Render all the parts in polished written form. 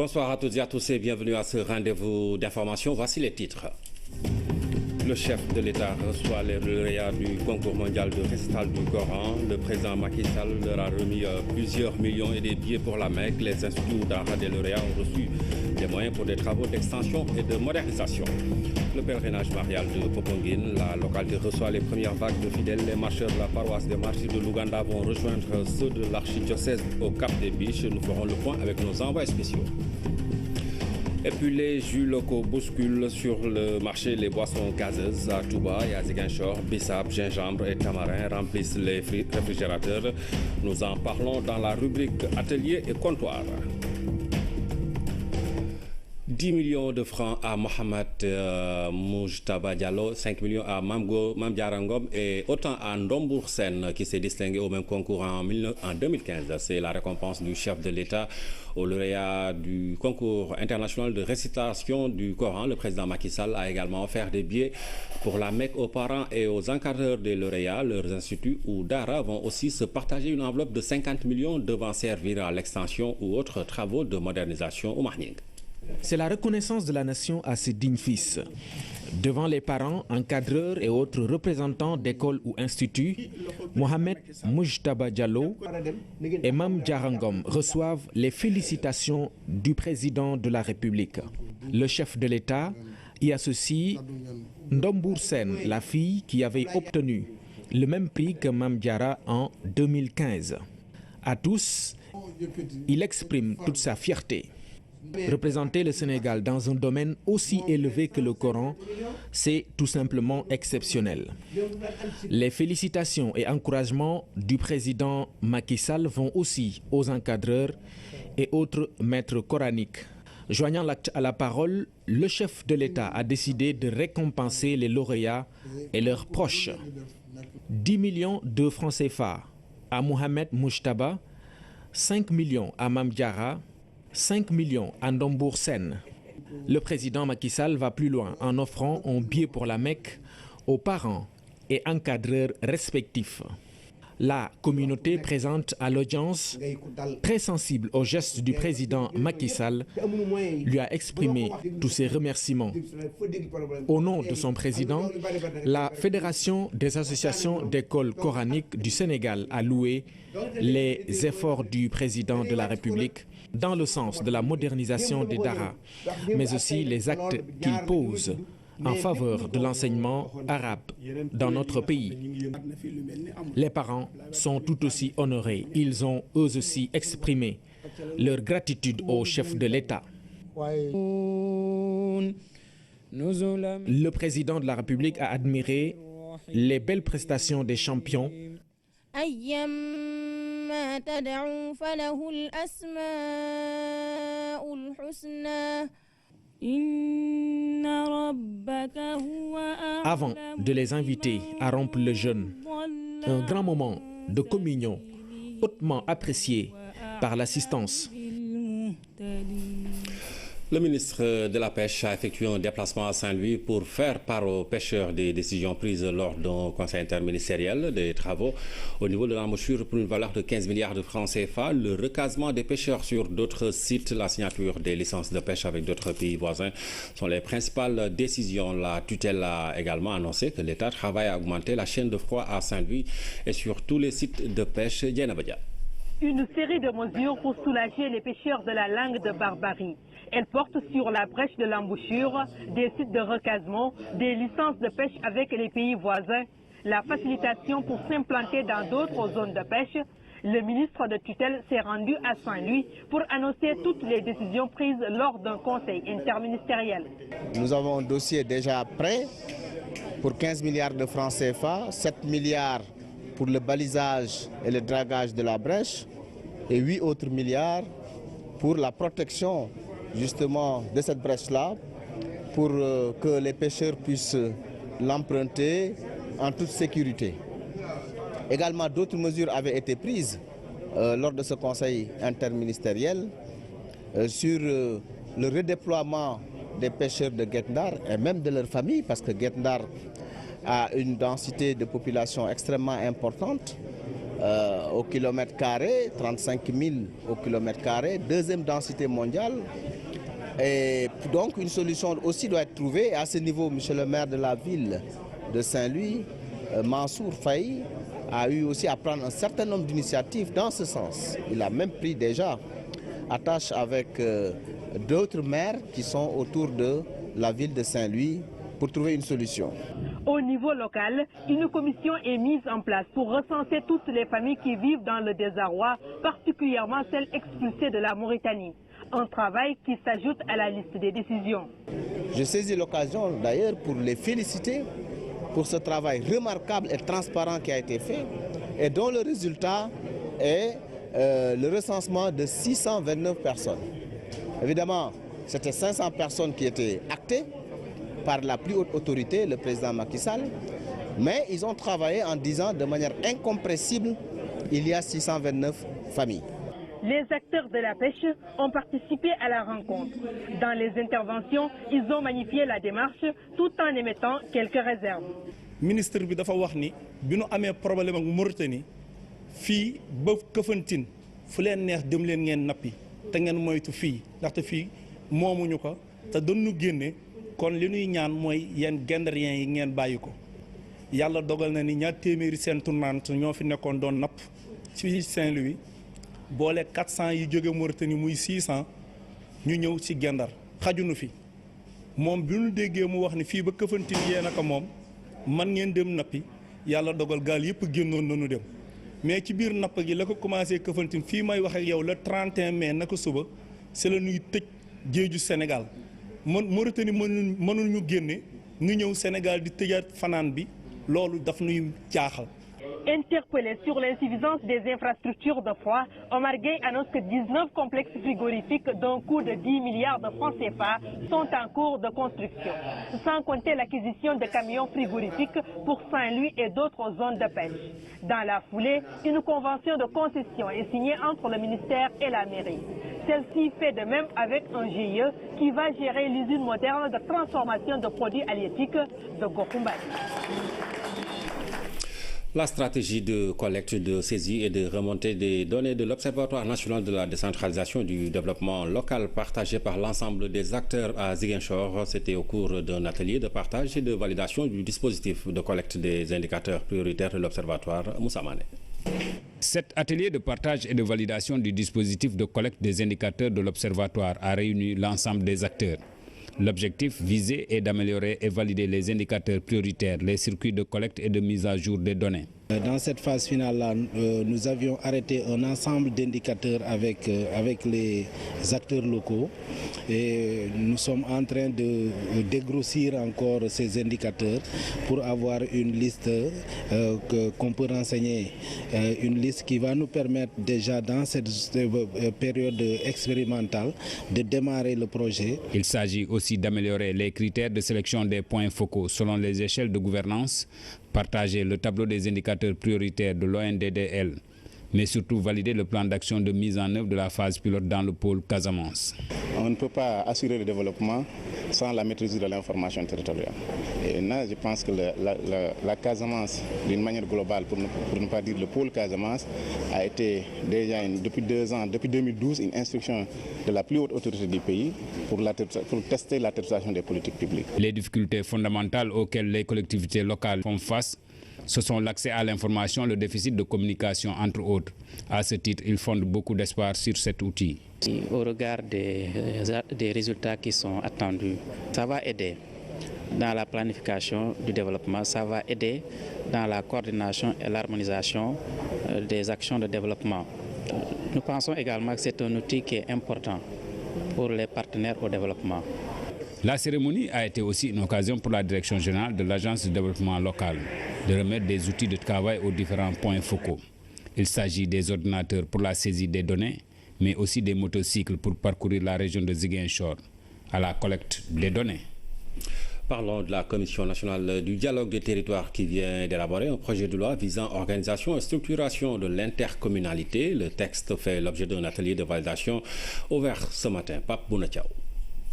Bonsoir à toutes et à tous et bienvenue à ce rendez-vous d'information. Voici les titres. Le chef de l'État reçoit les lauréats du concours mondial de récital du Coran. Le président Macky Sall leur a remis plusieurs millions et des billets pour la Mecque. Les instituts d'Ara des lauréats ont reçu des moyens pour des travaux d'extension et de modernisation. Le pèlerinage marial de Popenguine, la localité reçoit les premières vagues de fidèles. Les marcheurs de la paroisse des martyrs de l'Ouganda vont rejoindre ceux de l'archidiocèse au Cap des Biches. Nous ferons le point avec nos envoyés spéciaux. Et puis les jus locaux bousculent sur le marché les boissons gazeuses à Touba et à Ziguinchor. Bissap, gingembre et tamarin remplissent les réfrigérateurs. Nous en parlons dans la rubrique Atelier et comptoir. 10 millions de francs à Mohamed Moujtaba Diallo, 5 millions à Mame Diarra Ngom et autant à Ndombour Sène qui s'est distingué au même concours en 2015. C'est la récompense du chef de l'État au lauréat du concours international de récitation du Coran. Le président Macky Sall a également offert des billets pour la Mecque aux parents et aux encadreurs des lauréats. Leurs instituts ou Dara vont aussi se partager une enveloppe de 50 millions devant servir à l'extension ou autres travaux de modernisation au Mahning. C'est la reconnaissance de la nation à ses dignes fils. Devant les parents, encadreurs et autres représentants d'écoles ou instituts, Mohamed Moujtaba Diallo et Mame Diarra Ngom reçoivent les félicitations du président de la République. Le chef de l'État y associe Ndombour Sène, la fille qui avait obtenu le même prix que Mame Diarra en 2015. À tous, il exprime toute sa fierté. Représenter le Sénégal dans un domaine aussi élevé que le Coran, c'est tout simplement exceptionnel. Les félicitations et encouragements du président Macky Sall vont aussi aux encadreurs et autres maîtres coraniques. Joignant l'acte à la parole, le chef de l'État a décidé de récompenser les lauréats et leurs proches. 10 millions de francs CFA à Mohamed Moujtaba, 5 millions à Mame Diarra, 5 millions à Ndombour Sène. Le président Macky Sall va plus loin en offrant un billet pour la Mecque aux parents et encadreurs respectifs. La communauté présente à l'audience, très sensible aux gestes du président Macky Sall, lui a exprimé tous ses remerciements. Au nom de son président, la Fédération des associations d'écoles coraniques du Sénégal a loué les efforts du président de la République dans le sens de la modernisation des Dara, mais aussi les actes qu'il pose en faveur de l'enseignement arabe dans notre pays. Les parents sont tout aussi honorés. Ils ont eux aussi exprimé leur gratitude au chef de l'État. Le président de la République a admiré les belles prestations des champions. Avant de les inviter à rompre le jeûne, un grand moment de communion hautement apprécié par l'assistance. Le ministre de la Pêche a effectué un déplacement à Saint-Louis pour faire part aux pêcheurs des décisions prises lors d'un conseil interministériel des travaux au niveau de l'embouchure pour une valeur de 15 milliards de francs CFA, le recasement des pêcheurs sur d'autres sites, la signature des licences de pêche avec d'autres pays voisins sont les principales décisions. La tutelle a également annoncé que l'État travaille à augmenter la chaîne de froid à Saint-Louis et sur tous les sites de pêche. Diana Badia. Une série de mesures pour soulager les pêcheurs de la langue de Barbarie. Elle porte sur la brèche de l'embouchure, des sites de recasement, des licences de pêche avec les pays voisins, la facilitation pour s'implanter dans d'autres zones de pêche. Le ministre de tutelle s'est rendu à Saint-Louis pour annoncer toutes les décisions prises lors d'un conseil interministériel. Nous avons un dossier déjà prêt pour 15 milliards de francs CFA, 7 milliards pour le balisage et le dragage de la brèche et 8 autres milliards pour la protection justement de cette brèche-là, pour que les pêcheurs puissent l'emprunter en toute sécurité. Également, d'autres mesures avaient été prises lors de ce conseil interministériel sur le redéploiement des pêcheurs de Guet-Ndar et même de leurs familles, parce que Guet-Ndar a une densité de population extrêmement importante. au kilomètre carré, 35 000 au kilomètre carré, deuxième densité mondiale. Et donc une solution aussi doit être trouvée. Et à ce niveau, monsieur le maire de la ville de Saint-Louis, Mansour Faye, a eu aussi à prendre un certain nombre d'initiatives dans ce sens. Il a même pris déjà attache avec d'autres maires qui sont autour de la ville de Saint-Louis pour trouver une solution. Au niveau local, une commission est mise en place pour recenser toutes les familles qui vivent dans le désarroi, particulièrement celles expulsées de la Mauritanie. Un travail qui s'ajoute à la liste des décisions. Je saisis l'occasion d'ailleurs pour les féliciter pour ce travail remarquable et transparent qui a été fait et dont le résultat est le recensement de 629 personnes. Évidemment, c'était 500 personnes qui étaient actées par la plus haute autorité, le président Macky Sall, mais ils ont travaillé en disant de manière incompressible, il y a 629 familles. Les acteurs de la pêche ont participé à la rencontre. Dans les interventions, ils ont magnifié la démarche tout en émettant quelques réserves. Le ministre bi dafa wax ni bi nu amee problème ak Mauritanie fii ba Kafountine fu leen neex dem leen ngeen nappi te ngeen moytu fii ndaxte fii moomuñu ko te doon nu génne kon li ñuy ñaan mooy yéen Guet-Ndariens yi ngeen bàyyi ko yàlla dogal na ni ñaar téeméeri seen tournante ñoo fi nekkoon doon napp ci Saint-Louis boole 400 yi jóge Mauritanie muy 600 ñu ñëw ci Guet-Ndar xajunu fi moom bi ñu déggee mu wax ni fii ba Kafountine yéen ak moom man ngeen dem nappi yàlla dogal gaal yëpp génnoon nañu dem mais ci biir napp gi la ko commencé Kafountine fii may wax ak yow le 31 mai naka suba c'est la ñuy tëj géeju Sénégal Mauritanie mënul ñu génne ñu ñëw Sénégal di tëjaat fanaan bi loolu daf ñuy jaaxal. Interpellé sur l'insuffisance des infrastructures de froid, Omar Gueye annonce que 19 complexes frigorifiques d'un coût de 10 milliards de francs CFA sont en cours de construction, sans compter l'acquisition de camions frigorifiques pour Saint-Louis et d'autres zones de pêche. Dans la foulée, une convention de concession est signée entre le ministère et la mairie. Celle-ci fait de même avec un GIE qui va gérer l'usine moderne de transformation de produits halieutiques de Gokumbani. La stratégie de collecte, de saisie et de remontée des données de l'Observatoire national de la décentralisation et du développement local partagée par l'ensemble des acteurs à Ziguinchor, c'était au cours d'un atelier de partage et de validation du dispositif de collecte des indicateurs prioritaires de l'Observatoire. Moussa Mané. Cet atelier de partage et de validation du dispositif de collecte des indicateurs de l'Observatoire a réuni l'ensemble des acteurs. L'objectif visé est d'améliorer et valider les indicateurs prioritaires, les circuits de collecte et de mise à jour des données. Dans cette phase finale-là, nous avions arrêté un ensemble d'indicateurs avec les acteurs locaux et nous sommes en train de dégrossir encore ces indicateurs pour avoir une liste qu'on peut renseigner, une liste qui va nous permettre déjà dans cette période expérimentale de démarrer le projet. Il s'agit aussi d'améliorer les critères de sélection des points focaux selon les échelles de gouvernance, partager le tableau des indicateurs prioritaires de l'ONDDL, mais surtout valider le plan d'action de mise en œuvre de la phase pilote dans le pôle Casamance. On ne peut pas assurer le développement sans la maîtrise de l'information territoriale. Et là, je pense que la Casamance, d'une manière globale, pour ne pas dire le pôle Casamance, a été déjà depuis 2 ans, depuis 2012, une instruction de la plus haute autorité du pays pour tester l'adaptation des politiques publiques. Les difficultés fondamentales auxquelles les collectivités locales font face, ce sont l'accès à l'information, le déficit de communication, entre autres. À ce titre, ils fondent beaucoup d'espoir sur cet outil. Au regard des résultats qui sont attendus, ça va aider dans la planification du développement, ça va aider dans la coordination et l'harmonisation des actions de développement. Nous pensons également que c'est un outil qui est important pour les partenaires au développement. La cérémonie a été aussi une occasion pour la direction générale de l'Agence de développement local de remettre des outils de travail aux différents points focaux. Il s'agit des ordinateurs pour la saisie des données, mais aussi des motocycles pour parcourir la région de Ziguinchor à la collecte des données. Parlons de la Commission nationale du dialogue des territoires qui vient d'élaborer un projet de loi visant organisation et structuration de l'intercommunalité. Le texte fait l'objet d'un atelier de validation ouvert ce matin. Pape Bounatiao.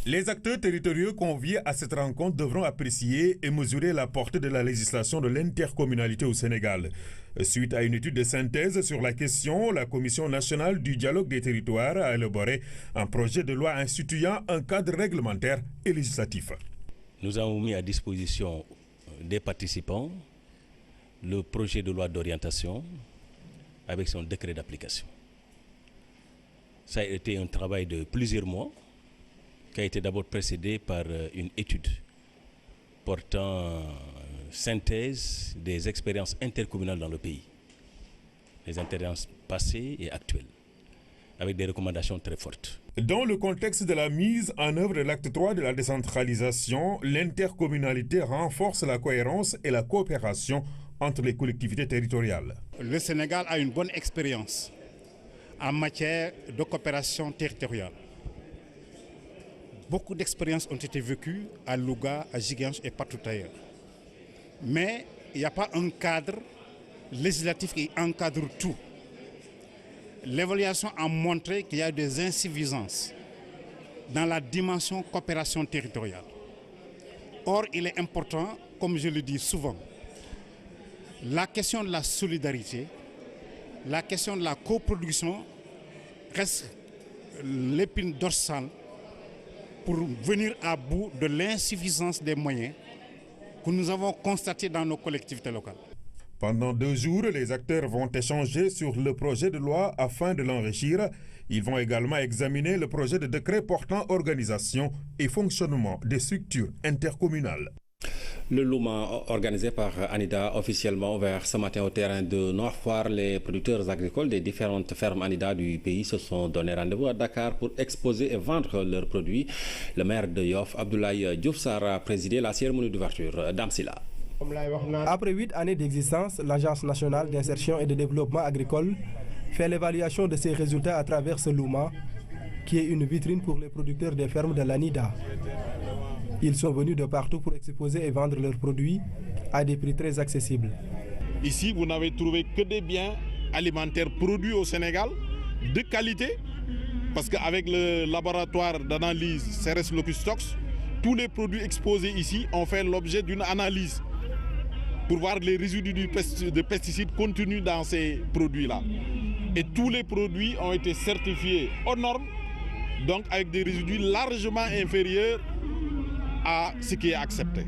Les acteurs territoriaux conviés à cette rencontre devront apprécier et mesurer la portée de la législation de l'intercommunalité au Sénégal. Suite à une étude de synthèse sur la question, la Commission nationale du dialogue des territoires a élaboré un projet de loi instituant un cadre réglementaire et législatif. Nous avons mis à disposition des participants le projet de loi d'orientation avec son décret d'application. Ça a été un travail de plusieurs mois qui a été d'abord précédé par une étude portant synthèse des expériences intercommunales dans le pays, les expériences passées et actuelles, avec des recommandations très fortes. Dans le contexte de la mise en œuvre de l'acte 3 de la décentralisation, l'intercommunalité renforce la cohérence et la coopération entre les collectivités territoriales. Le Sénégal a une bonne expérience en matière de coopération territoriale. Beaucoup d'expériences ont été vécues à Louga, à Ziguinchor et partout ailleurs. Mais il n'y a pas un cadre législatif qui encadre tout. L'évaluation a montré qu'il y a des insuffisances dans la dimension coopération territoriale. Or, il est important, comme je le dis souvent, la question de la solidarité, la question de la coproduction reste l'épine dorsale pour venir à bout de l'insuffisance des moyens que nous avons constaté dans nos collectivités locales. Pendant 2 jours, les acteurs vont échanger sur le projet de loi afin de l'enrichir. Ils vont également examiner le projet de décret portant organisation et fonctionnement des structures intercommunales. Le Louma organisé par Anida officiellement ouvert ce matin au terrain de Nord-Foire. Les producteurs agricoles des différentes fermes Anida du pays se sont donné rendez-vous à Dakar pour exposer et vendre leurs produits. Le maire de Yoff, Abdoulaye Diouf Sarr, a présidé la cérémonie d'ouverture. Damsila. Après 8 années d'existence, l'Agence nationale d'insertion et de développement agricole fait l'évaluation de ses résultats à travers ce Louma, qui est une vitrine pour les producteurs des fermes de l'Anida. Ils sont venus de partout pour exposer et vendre leurs produits à des prix très accessibles. Ici, vous n'avez trouvé que des biens alimentaires produits au Sénégal, de qualité, parce qu'avec le laboratoire d'analyse CRS Locustox, tous les produits exposés ici ont fait l'objet d'une analyse pour voir les résidus de pesticides contenus dans ces produits-là. Et tous les produits ont été certifiés aux normes, donc avec des résidus largement inférieurs à ce qui est accepté.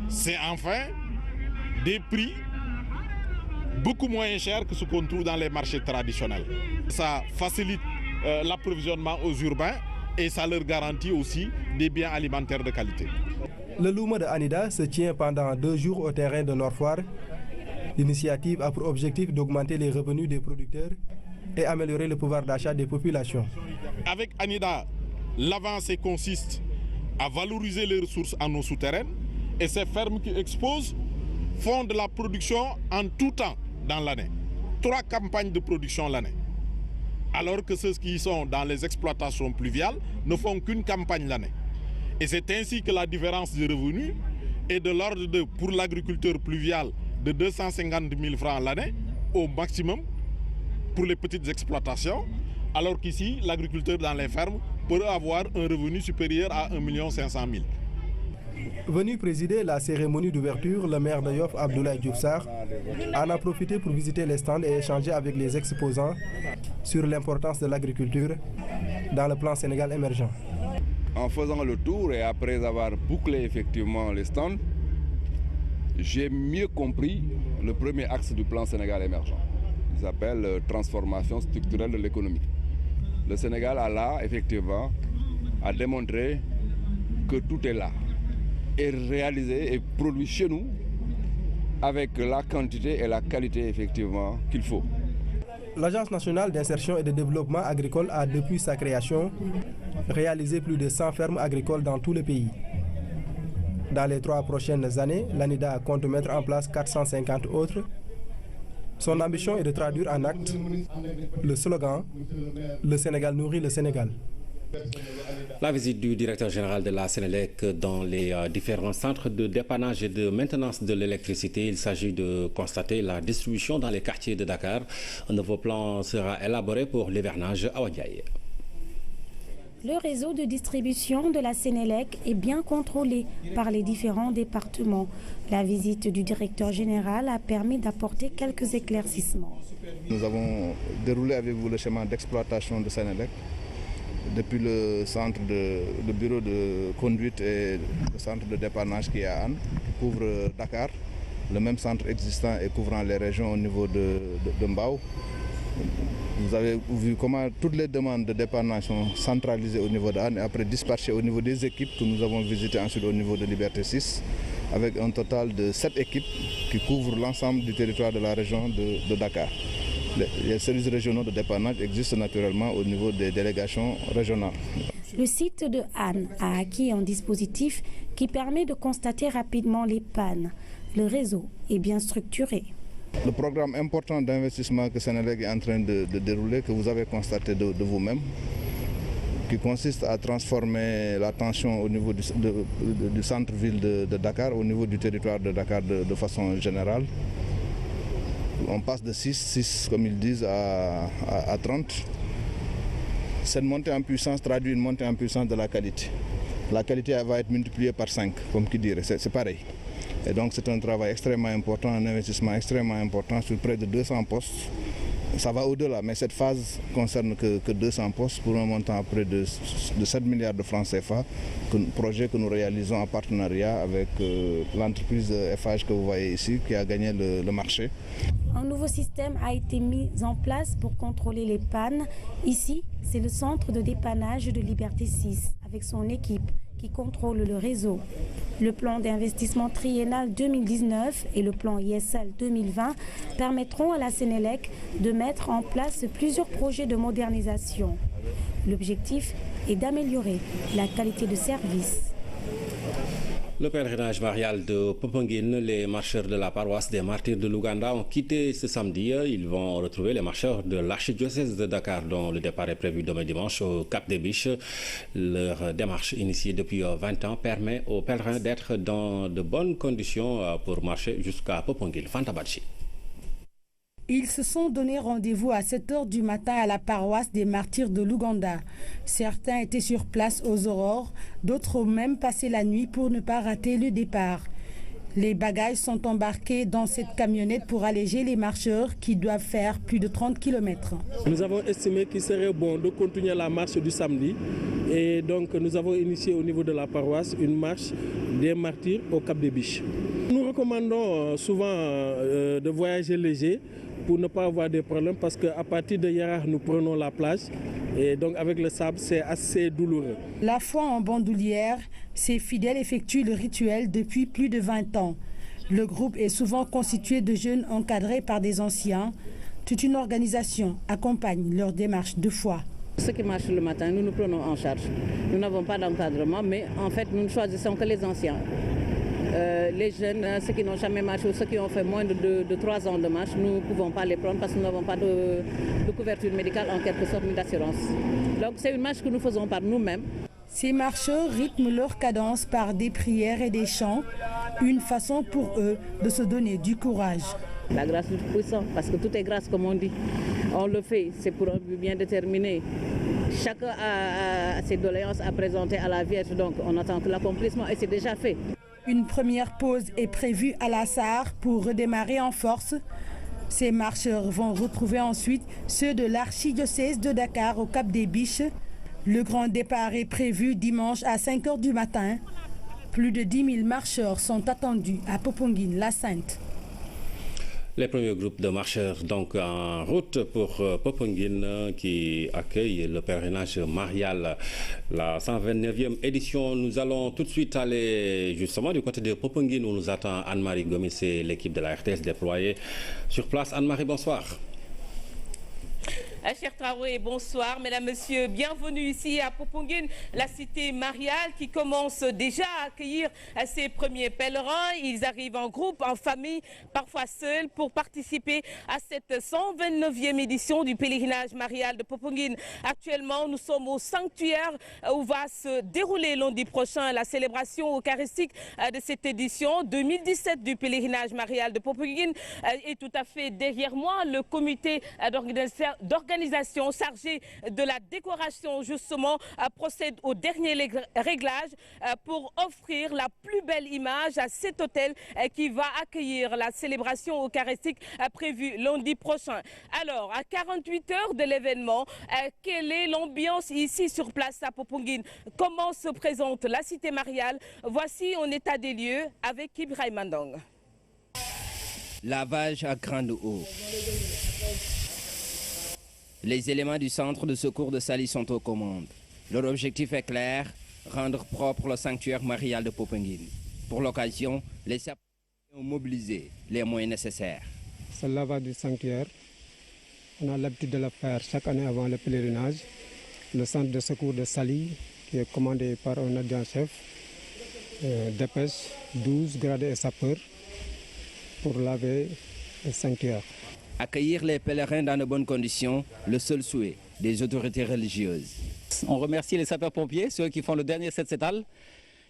C'est enfin des prix beaucoup moins chers que ce qu'on trouve dans les marchés traditionnels. Ça facilite l'approvisionnement aux urbains et ça leur garantit aussi des biens alimentaires de qualité. Le Louma de Anida se tient pendant 2 jours au terrain de Nord-Foire. L'initiative a pour objectif d'augmenter les revenus des producteurs et améliorer le pouvoir d'achat des populations. Avec Anida, l'avancée consiste à valoriser les ressources en eau souterraine et ces fermes qui exposent font de la production en tout temps dans l'année. 3 campagnes de production l'année. Alors que ceux qui sont dans les exploitations pluviales ne font qu'une campagne l'année. Et c'est ainsi que la différence de revenus est de l'ordre de, pour l'agriculteur pluvial, de 250 000 francs l'année au maximum pour les petites exploitations, alors qu'ici, l'agriculteur dans les fermes peut avoir un revenu supérieur à 1 500 000. Venu présider la cérémonie d'ouverture, le maire de Yoff, Abdoulaye Diouf Sarr, en a profité pour visiter les stands et échanger avec les exposants sur l'importance de l'agriculture dans le plan Sénégal émergent. En faisant le tour et après avoir bouclé effectivement les stands, j'ai mieux compris le premier axe du plan Sénégal émergent. Il s'appelle transformation structurelle de l'économie. Le Sénégal a là, effectivement, a démontré que tout est là, et réalisé et produit chez nous avec la quantité et la qualité, effectivement, qu'il faut. L'Agence nationale d'insertion et de développement agricole a, depuis sa création, réalisé plus de 100 fermes agricoles dans tout le pays. Dans les 3 prochaines années, l'ANIDA compte mettre en place 450 autres. Son ambition est de traduire en actes le slogan « Le Sénégal nourrit le Sénégal ». La visite du directeur général de la Sénélec dans les différents centres de dépannage et de maintenance de l'électricité. Il s'agit de constater la distribution dans les quartiers de Dakar. Un nouveau plan sera élaboré pour l'hivernage à Ouadiaï. Le réseau de distribution de la Sénélec est bien contrôlé par les différents départements. La visite du directeur général a permis d'apporter quelques éclaircissements. Nous avons déroulé avec vous le schéma d'exploitation de Sénélec depuis le centre de bureau de conduite et le centre de dépannage qui est à Anne, qui couvre Dakar, le même centre existant et couvrant les régions au niveau de Mbao. Vous avez vu comment toutes les demandes de dépannage sont centralisées au niveau d'Anne et après dispatchées au niveau des équipes que nous avons visitées ensuite au niveau de Liberté 6, avec un total de 7 équipes qui couvrent l'ensemble du territoire de la région de Dakar. Les services régionaux de dépannage existent naturellement au niveau des délégations régionales. Le site de Anne a acquis un dispositif qui permet de constater rapidement les pannes. Le réseau est bien structuré. Le programme important d'investissement que Sénélec est en train de dérouler, que vous avez constaté de vous-même, qui consiste à transformer la tension au niveau du centre-ville de Dakar, au niveau du territoire de Dakar de façon générale. On passe de 6 comme ils disent, à 30. Cette montée en puissance traduit une montée en puissance de la qualité. La qualité va être multipliée par 5, comme qui dirait, c'est pareil. Et donc c'est un travail extrêmement important, un investissement extrêmement important sur près de 200 postes. Ça va au-delà, mais cette phase concerne que 200 postes pour un montant à près de 7 milliards de francs CFA, projet que nous réalisons en partenariat avec l'entreprise FH que vous voyez ici, qui a gagné le marché. Un nouveau système a été mis en place pour contrôler les pannes. Ici, c'est le centre de dépannage de Liberté 6 avec son équipe qui contrôle le réseau. Le plan d'investissement triennal 2019 et le plan ISL 2020 permettront à la Sénélec de mettre en place plusieurs projets de modernisation. L'objectif est d'améliorer la qualité de service. Le pèlerinage marial de Popenguine, les marcheurs de la paroisse des Martyrs de l'Ouganda ont quitté ce samedi. Ils vont retrouver les marcheurs de l'archidiocèse de Dakar, dont le départ est prévu demain dimanche au Cap des Biches. Leur démarche initiée depuis 20 ans permet aux pèlerins d'être dans de bonnes conditions pour marcher jusqu'à Popenguine. Fantabachi. Ils se sont donné rendez-vous à 7 h du matin à la paroisse des Martyrs de l'Ouganda. Certains étaient sur place aux aurores, d'autres ont même passé la nuit pour ne pas rater le départ. Les bagages sont embarqués dans cette camionnette pour alléger les marcheurs qui doivent faire plus de 30 km. Nous avons estimé qu'il serait bon de continuer la marche du samedi et donc nous avons initié au niveau de la paroisse une marche des Martyrs au Cap des Biches. Nous recommandons souvent de voyager léger pour ne pas avoir des problèmes parce qu'à partir de hier, nous prenons la plage et donc avec le sable, c'est assez douloureux. La foi en bandoulière, ces fidèles effectuent le rituel depuis plus de 20 ans. Le groupe est souvent constitué de jeunes encadrés par des anciens. Toute une organisation accompagne leur démarche de foi. Ceux qui marchent le matin, nous nous prenons en charge. Nous n'avons pas d'encadrement, mais en fait, nous ne choisissons que les anciens. Les jeunes, ceux qui n'ont jamais marché ou ceux qui ont fait moins de 3 ans de marche, nous ne pouvons pas les prendre parce que nous n'avons pas de couverture médicale en quelque sorte, ni d'assurance. Donc c'est une marche que nous faisons par nous-mêmes. Ces marcheurs rythment leur cadence par des prières et des chants, une façon pour eux de se donner du courage. La grâce du puissant, parce que tout est grâce comme on dit. On le fait, c'est pour un but bien déterminé. Chacun a ses doléances à présenter à la Vierge, donc on attend que l'accomplissement et c'est déjà fait. Une première pause est prévue à la Sarre pour redémarrer en force. Ces marcheurs vont retrouver ensuite ceux de l'archidiocèse de Dakar au Cap des Biches. Le grand départ est prévu dimanche à 5 h du matin. Plus de 10 000 marcheurs sont attendus à Popenguine-la-Sainte. Les premiers groupes de marcheurs donc en route pour Popenguine qui accueille le pèlerinage marial, la 129e édition. Nous allons tout de suite aller justement du côté de Popenguine où nous attend Anne-Marie Gomis et l'équipe de la RTS déployée sur place. Anne-Marie, bonsoir. Cher Traoré, bonsoir. Mesdames, Messieurs, bienvenue ici à Popenguine, la cité mariale qui commence déjà à accueillir ses premiers pèlerins. Ils arrivent en groupe, en famille, parfois seuls, pour participer à cette 129e édition du pèlerinage marial de Popenguine. Actuellement, nous sommes au sanctuaire où va se dérouler lundi prochain la célébration eucharistique de cette édition 2017 du pèlerinage marial de Popenguine. Et tout à fait derrière moi, le comité d'organisation l'organisation chargée de la décoration justement procède au dernier réglage pour offrir la plus belle image à cet hôtel qui va accueillir la célébration eucharistique prévue lundi prochain. Alors, à 48 heures de l'événement, quelle est l'ambiance ici sur place à Popenguine? Comment se présente la cité mariale? Voici en état des lieux avec Ibrahim Mandong. Lavage à grande eau. Les éléments du centre de secours de Saly sont aux commandes. Leur objectif est clair, rendre propre le sanctuaire marial de Popenguine. Pour l'occasion, les sapeurs ont mobilisé les moyens nécessaires. Ce lavage du sanctuaire, on a l'habitude de le faire chaque année avant le pèlerinage. Le centre de secours de Saly, qui est commandé par un adjoint-chef, dépêche 12 gradés et sapeurs pour laver le sanctuaire. Accueillir les pèlerins dans de bonnes conditions, le seul souhait des autorités religieuses. On remercie les sapeurs-pompiers, ceux qui font le dernier Setsetal.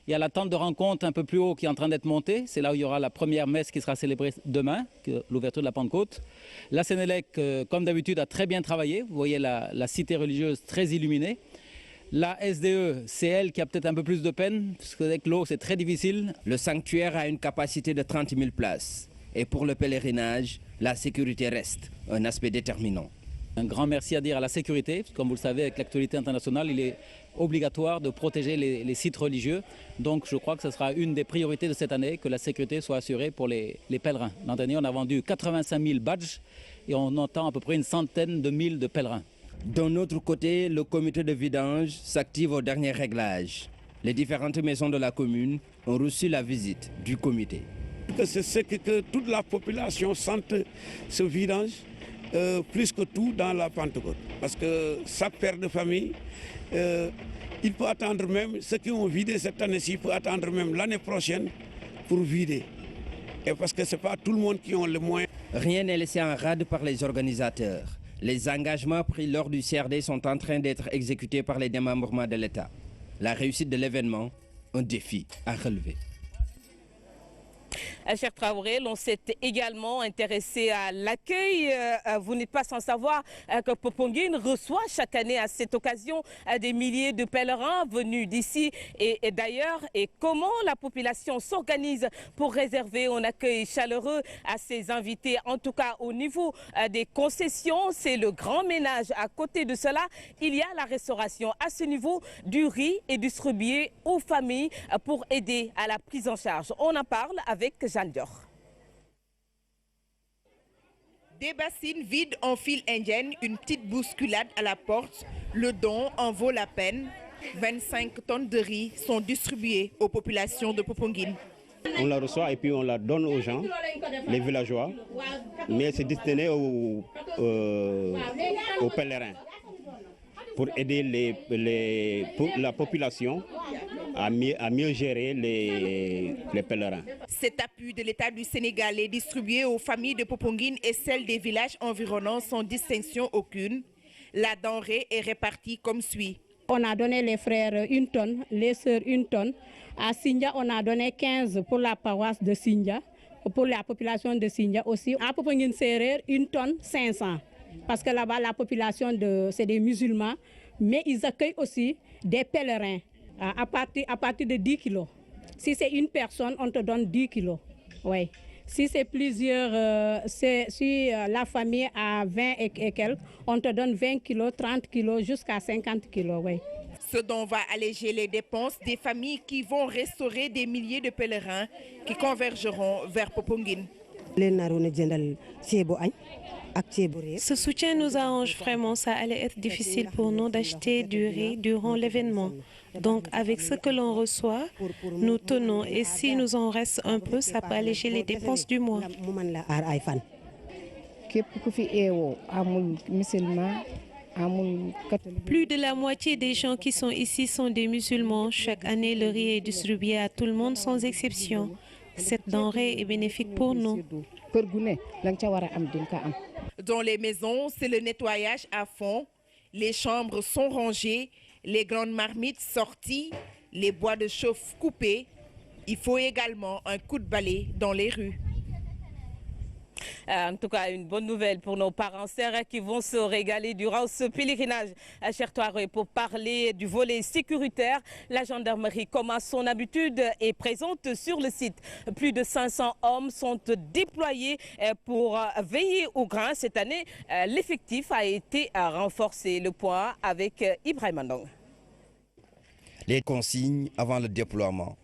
Il y a la tente de rencontre un peu plus haut qui est en train d'être montée. C'est là où il y aura la première messe qui sera célébrée demain, l'ouverture de la Pentecôte. La Sénélec, comme d'habitude, a très bien travaillé. Vous voyez la cité religieuse très illuminée. La SDE, c'est elle qui a peut-être un peu plus de peine, parce qu'avec l'eau, c'est très difficile. Le sanctuaire a une capacité de 30 000 places. Et pour le pèlerinage, la sécurité reste un aspect déterminant. Un grand merci à dire à la sécurité. Comme vous le savez, avec l'actualité internationale, il est obligatoire de protéger les sites religieux. Donc je crois que ce sera une des priorités de cette année, que la sécurité soit assurée pour les pèlerins. L'an dernier, on a vendu 85 000 badges et on entend à peu près une centaine de mille de pèlerins. D'un autre côté, le comité de vidange s'active au dernier réglage. Les différentes maisons de la commune ont reçu la visite du comité. C'est que toute la population sente ce vidange plus que tout dans la Pentecôte. Parce que chaque père de famille, il peut attendre même, ceux qui ont vidé cette année-ci, peuvent attendre même l'année prochaine pour vider. Et parce que ce n'est pas tout le monde qui a le moyen. Rien n'est laissé en rade par les organisateurs. Les engagements pris lors du CRD sont en train d'être exécutés par les démembrements de l'État. La réussite de l'événement, un défi à relever. Cher Traoré, l'on s'est également intéressé à l'accueil. Vous n'êtes pas sans savoir que Popenguine reçoit chaque année à cette occasion des milliers de pèlerins venus d'ici et d'ailleurs. Et comment la population s'organise pour réserver un accueil chaleureux à ses invités, en tout cas au niveau des concessions. C'est le grand ménage. À côté de cela, il y a la restauration. À ce niveau, du riz est distribué aux familles pour aider à la prise en charge. On en parle avec Jeanne Dior. Des bassines vides en file indienne, une petite bousculade à la porte. Le don en vaut la peine. 25 tonnes de riz sont distribuées aux populations de Popenguine. On la reçoit et puis on la donne aux gens, les villageois, mais c'est destiné aux pèlerins pour aider la population à mieux gérer les pèlerins. Cet appui de l'État du Sénégal est distribué aux familles de Popenguine et celles des villages environnants sans distinction aucune. La denrée est répartie comme suit. On a donné les frères 1 tonne, les sœurs 1 tonne. À Sindia, on a donné 15 pour la paroisse de Sindia, pour la population de Sindia aussi. À Popenguine Sérère, 1 tonne 500. Parce que là-bas, la population, c'est des musulmans, mais ils accueillent aussi des pèlerins à partir de 10 kilos. Si c'est une personne, on te donne 10 kilos. Ouais. Si c'est plusieurs, si la famille a 20 et quelques, on te donne 20 kilos, 30 kilos, jusqu'à 50 kilos. Ouais. Ce dont va alléger les dépenses des familles qui vont restaurer des milliers de pèlerins qui convergeront vers Popenguine. Ce soutien nous arrange vraiment. Ça allait être difficile pour nous d'acheter du riz durant l'événement. Donc, avec ce que l'on reçoit, nous tenons. Et si nous en reste un peu, ça peut alléger les dépenses du mois. Plus de la moitié des gens qui sont ici sont des musulmans. Chaque année, le riz est distribué à tout le monde sans exception. Cette denrée est bénéfique pour nous. Dans les maisons, c'est le nettoyage à fond. Les chambres sont rangées, les grandes marmites sorties, les bois de chauffe coupés. Il faut également un coup de balai dans les rues. En tout cas, une bonne nouvelle pour nos parents sœurs qui vont se régaler durant ce pèlerinage. Cher Touareg, pour parler du volet sécuritaire, la gendarmerie, comme à son habitude, est présente sur le site. Plus de 500 hommes sont déployés pour veiller au grain. Cette année, l'effectif a été renforcé. Le point avec Ibrahim Andong. Les consignes avant le déploiement.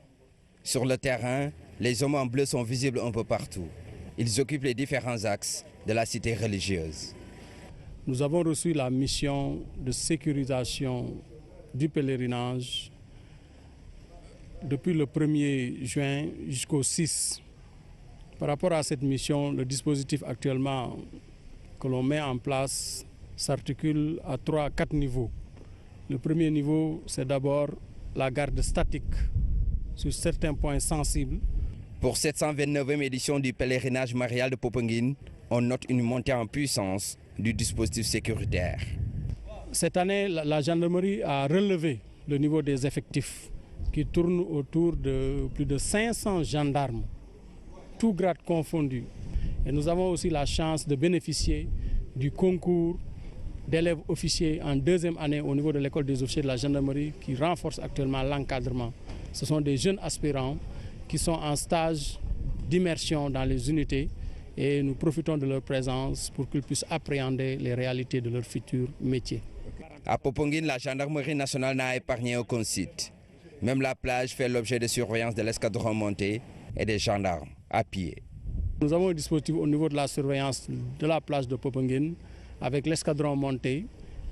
Sur le terrain, les hommes en bleu sont visibles un peu partout. Ils occupent les différents axes de la cité religieuse. Nous avons reçu la mission de sécurisation du pèlerinage depuis le 1er juin jusqu'au 6. Par rapport à cette mission, le dispositif actuellement que l'on met en place s'articule à 3 à 4 niveaux. Le premier niveau, c'est d'abord la garde statique sur certains points sensibles. Pour cette 129e édition du pèlerinage marial de Popenguine, on note une montée en puissance du dispositif sécuritaire. Cette année, la gendarmerie a relevé le niveau des effectifs qui tournent autour de plus de 500 gendarmes, tous grades confondus. Et nous avons aussi la chance de bénéficier du concours d'élèves officiers en 2e année au niveau de l'école des officiers de la gendarmerie qui renforce actuellement l'encadrement. Ce sont des jeunes aspirants qui sont en stage d'immersion dans les unités et nous profitons de leur présence pour qu'ils puissent appréhender les réalités de leur futur métier. À Popenguine, la gendarmerie nationale n'a épargné aucun site. Même la plage fait l'objet de surveillance de l'escadron monté et des gendarmes à pied. Nous avons un dispositif au niveau de la surveillance de la plage de Popenguine avec l'escadron monté,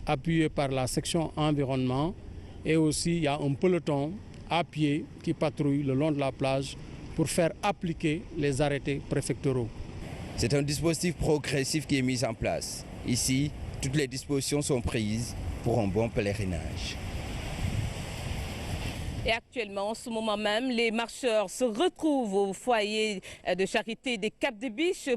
appuyé par la section environnement, et aussi il y a un peloton à pied qui patrouille le long de la plage pour faire appliquer les arrêtés préfectoraux. C'est un dispositif progressif qui est mis en place. Ici, toutes les dispositions sont prises pour un bon pèlerinage. Et actuellement, en ce moment même, les marcheurs se retrouvent au foyer de charité des Cap des Biches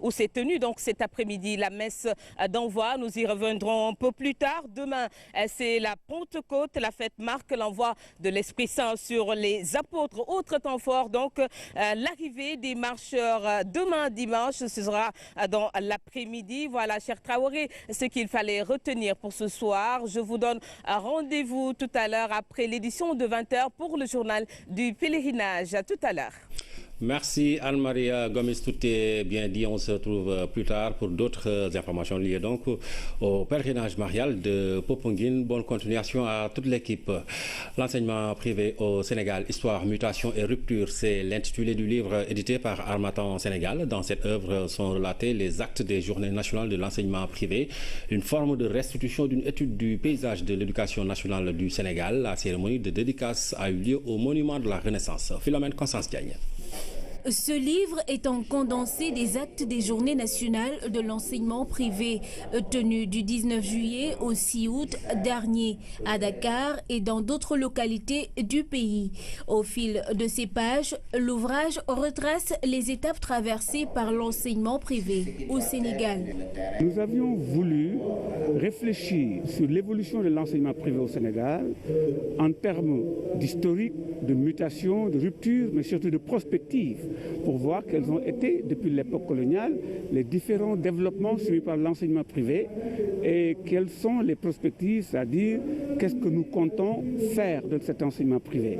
où s'est tenue donc cet après-midi la messe d'envoi. Nous y reviendrons un peu plus tard. Demain, c'est la Pentecôte. La fête marque l'envoi de l'Esprit Saint sur les apôtres. Autre temps fort, donc, l'arrivée des marcheurs demain dimanche. Ce sera dans l'après-midi. Voilà, cher Traoré, ce qu'il fallait retenir pour ce soir. Je vous donne rendez-vous tout à l'heure après l'édition de 20h pour le journal du pèlerinage. À tout à l'heure. Merci Anne-Maria Gomis, tout est bien dit. On se retrouve plus tard pour d'autres informations liées donc au pèlerinage marial de Popenguine. Bonne continuation à toute l'équipe. L'enseignement privé au Sénégal, histoire, mutation et rupture, c'est l'intitulé du livre édité par Harmattan Sénégal. Dans cette œuvre sont relatés les actes des journées nationales de l'enseignement privé, une forme de restitution d'une étude du paysage de l'éducation nationale du Sénégal. La cérémonie de dédicace a eu lieu au monument de la Renaissance. Philomène Constance Diagne. Ce livre est un condensé des actes des journées nationales de l'enseignement privé tenues du 19 juillet au 6 août dernier à Dakar et dans d'autres localités du pays. Au fil de ces pages, l'ouvrage retrace les étapes traversées par l'enseignement privé au Sénégal. Nous avions voulu réfléchir sur l'évolution de l'enseignement privé au Sénégal en termes d'historique, de mutation, de rupture, mais surtout de prospective, pour voir quels ont été, depuis l'époque coloniale, les différents développements suivis par l'enseignement privé et quelles sont les perspectives, c'est-à-dire qu'est-ce que nous comptons faire de cet enseignement privé.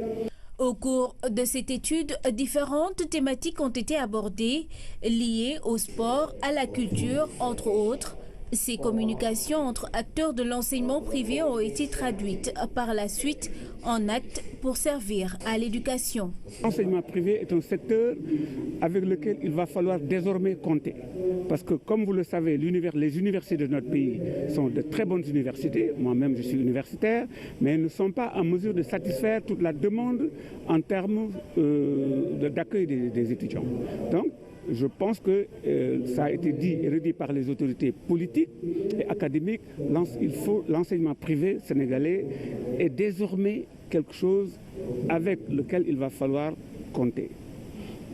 Au cours de cette étude, différentes thématiques ont été abordées, liées au sport, à la culture, entre autres. Ces communications entre acteurs de l'enseignement privé ont été traduites par la suite en actes pour servir à l'éducation. L'enseignement privé est un secteur avec lequel il va falloir désormais compter. Parce que, comme vous le savez, les universités de notre pays sont de très bonnes universités. Moi-même, je suis universitaire, mais elles ne sont pas en mesure de satisfaire toute la demande en termes d'accueil des étudiants. Donc, je pense que ça a été dit et redit par les autorités politiques et académiques. L'enseignement privé sénégalais est désormais quelque chose avec lequel il va falloir compter.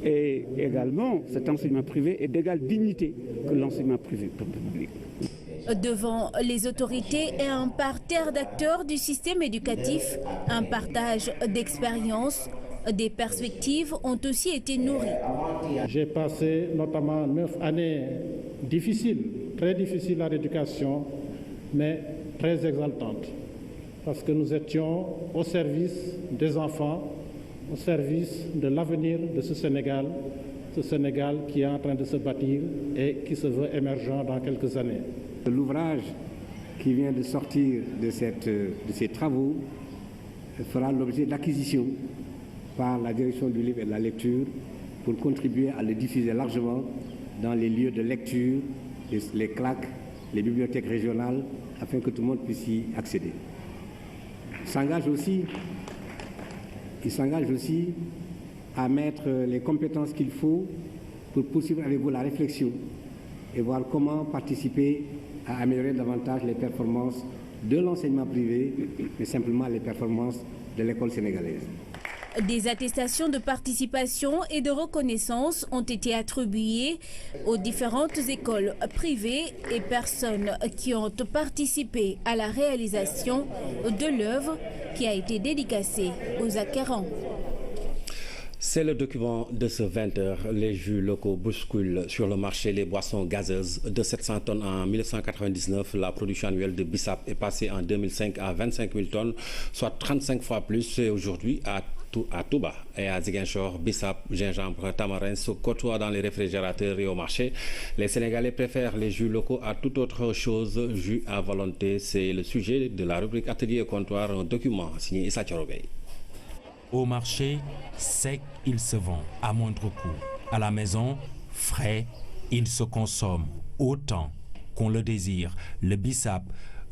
Et également, cet enseignement privé est d'égale dignité que l'enseignement privé public. Devant les autorités et un parterre d'acteurs du système éducatif, un partage d'expériences, Des perspectives ont aussi été nourries. J'ai passé notamment 9 années difficiles, très difficiles à l'éducation, mais très exaltantes, parce que nous étions au service des enfants, au service de l'avenir de ce Sénégal qui est en train de se bâtir et qui se veut émergent dans quelques années. L'ouvrage qui vient de sortir de ces travaux fera l'objet d'acquisition par la direction du livre et de la lecture pour contribuer à le diffuser largement dans les lieux de lecture, les CLAC, les bibliothèques régionales, afin que tout le monde puisse y accéder. Il s'engage aussi à mettre les compétences qu'il faut pour poursuivre avec vous la réflexion et voir comment participer à améliorer davantage les performances de l'enseignement privé, mais simplement les performances de l'école sénégalaise. Des attestations de participation et de reconnaissance ont été attribuées aux différentes écoles privées et personnes qui ont participé à la réalisation de l'œuvre qui a été dédicacée aux acquérants. C'est le document de ce 20h. Les jus locaux bousculent sur le marché les boissons gazeuses. De 700 tonnes en 1999, la production annuelle de Bissap est passée en 2005 à 25 000 tonnes, soit 35 fois plus. Et aujourd'hui, à Touba et à Ziguinchor, Bissap, gingembre, tamarin se côtoient dans les réfrigérateurs et au marché. Les Sénégalais préfèrent les jus locaux à toute autre chose. Jus à volonté, c'est le sujet de la rubrique Atelier et Comptoir, un document signé Issa Thiorogay. Au marché, sec, il se vend à moindre coût. À la maison, frais, il se consomme autant qu'on le désire. Le Bissap,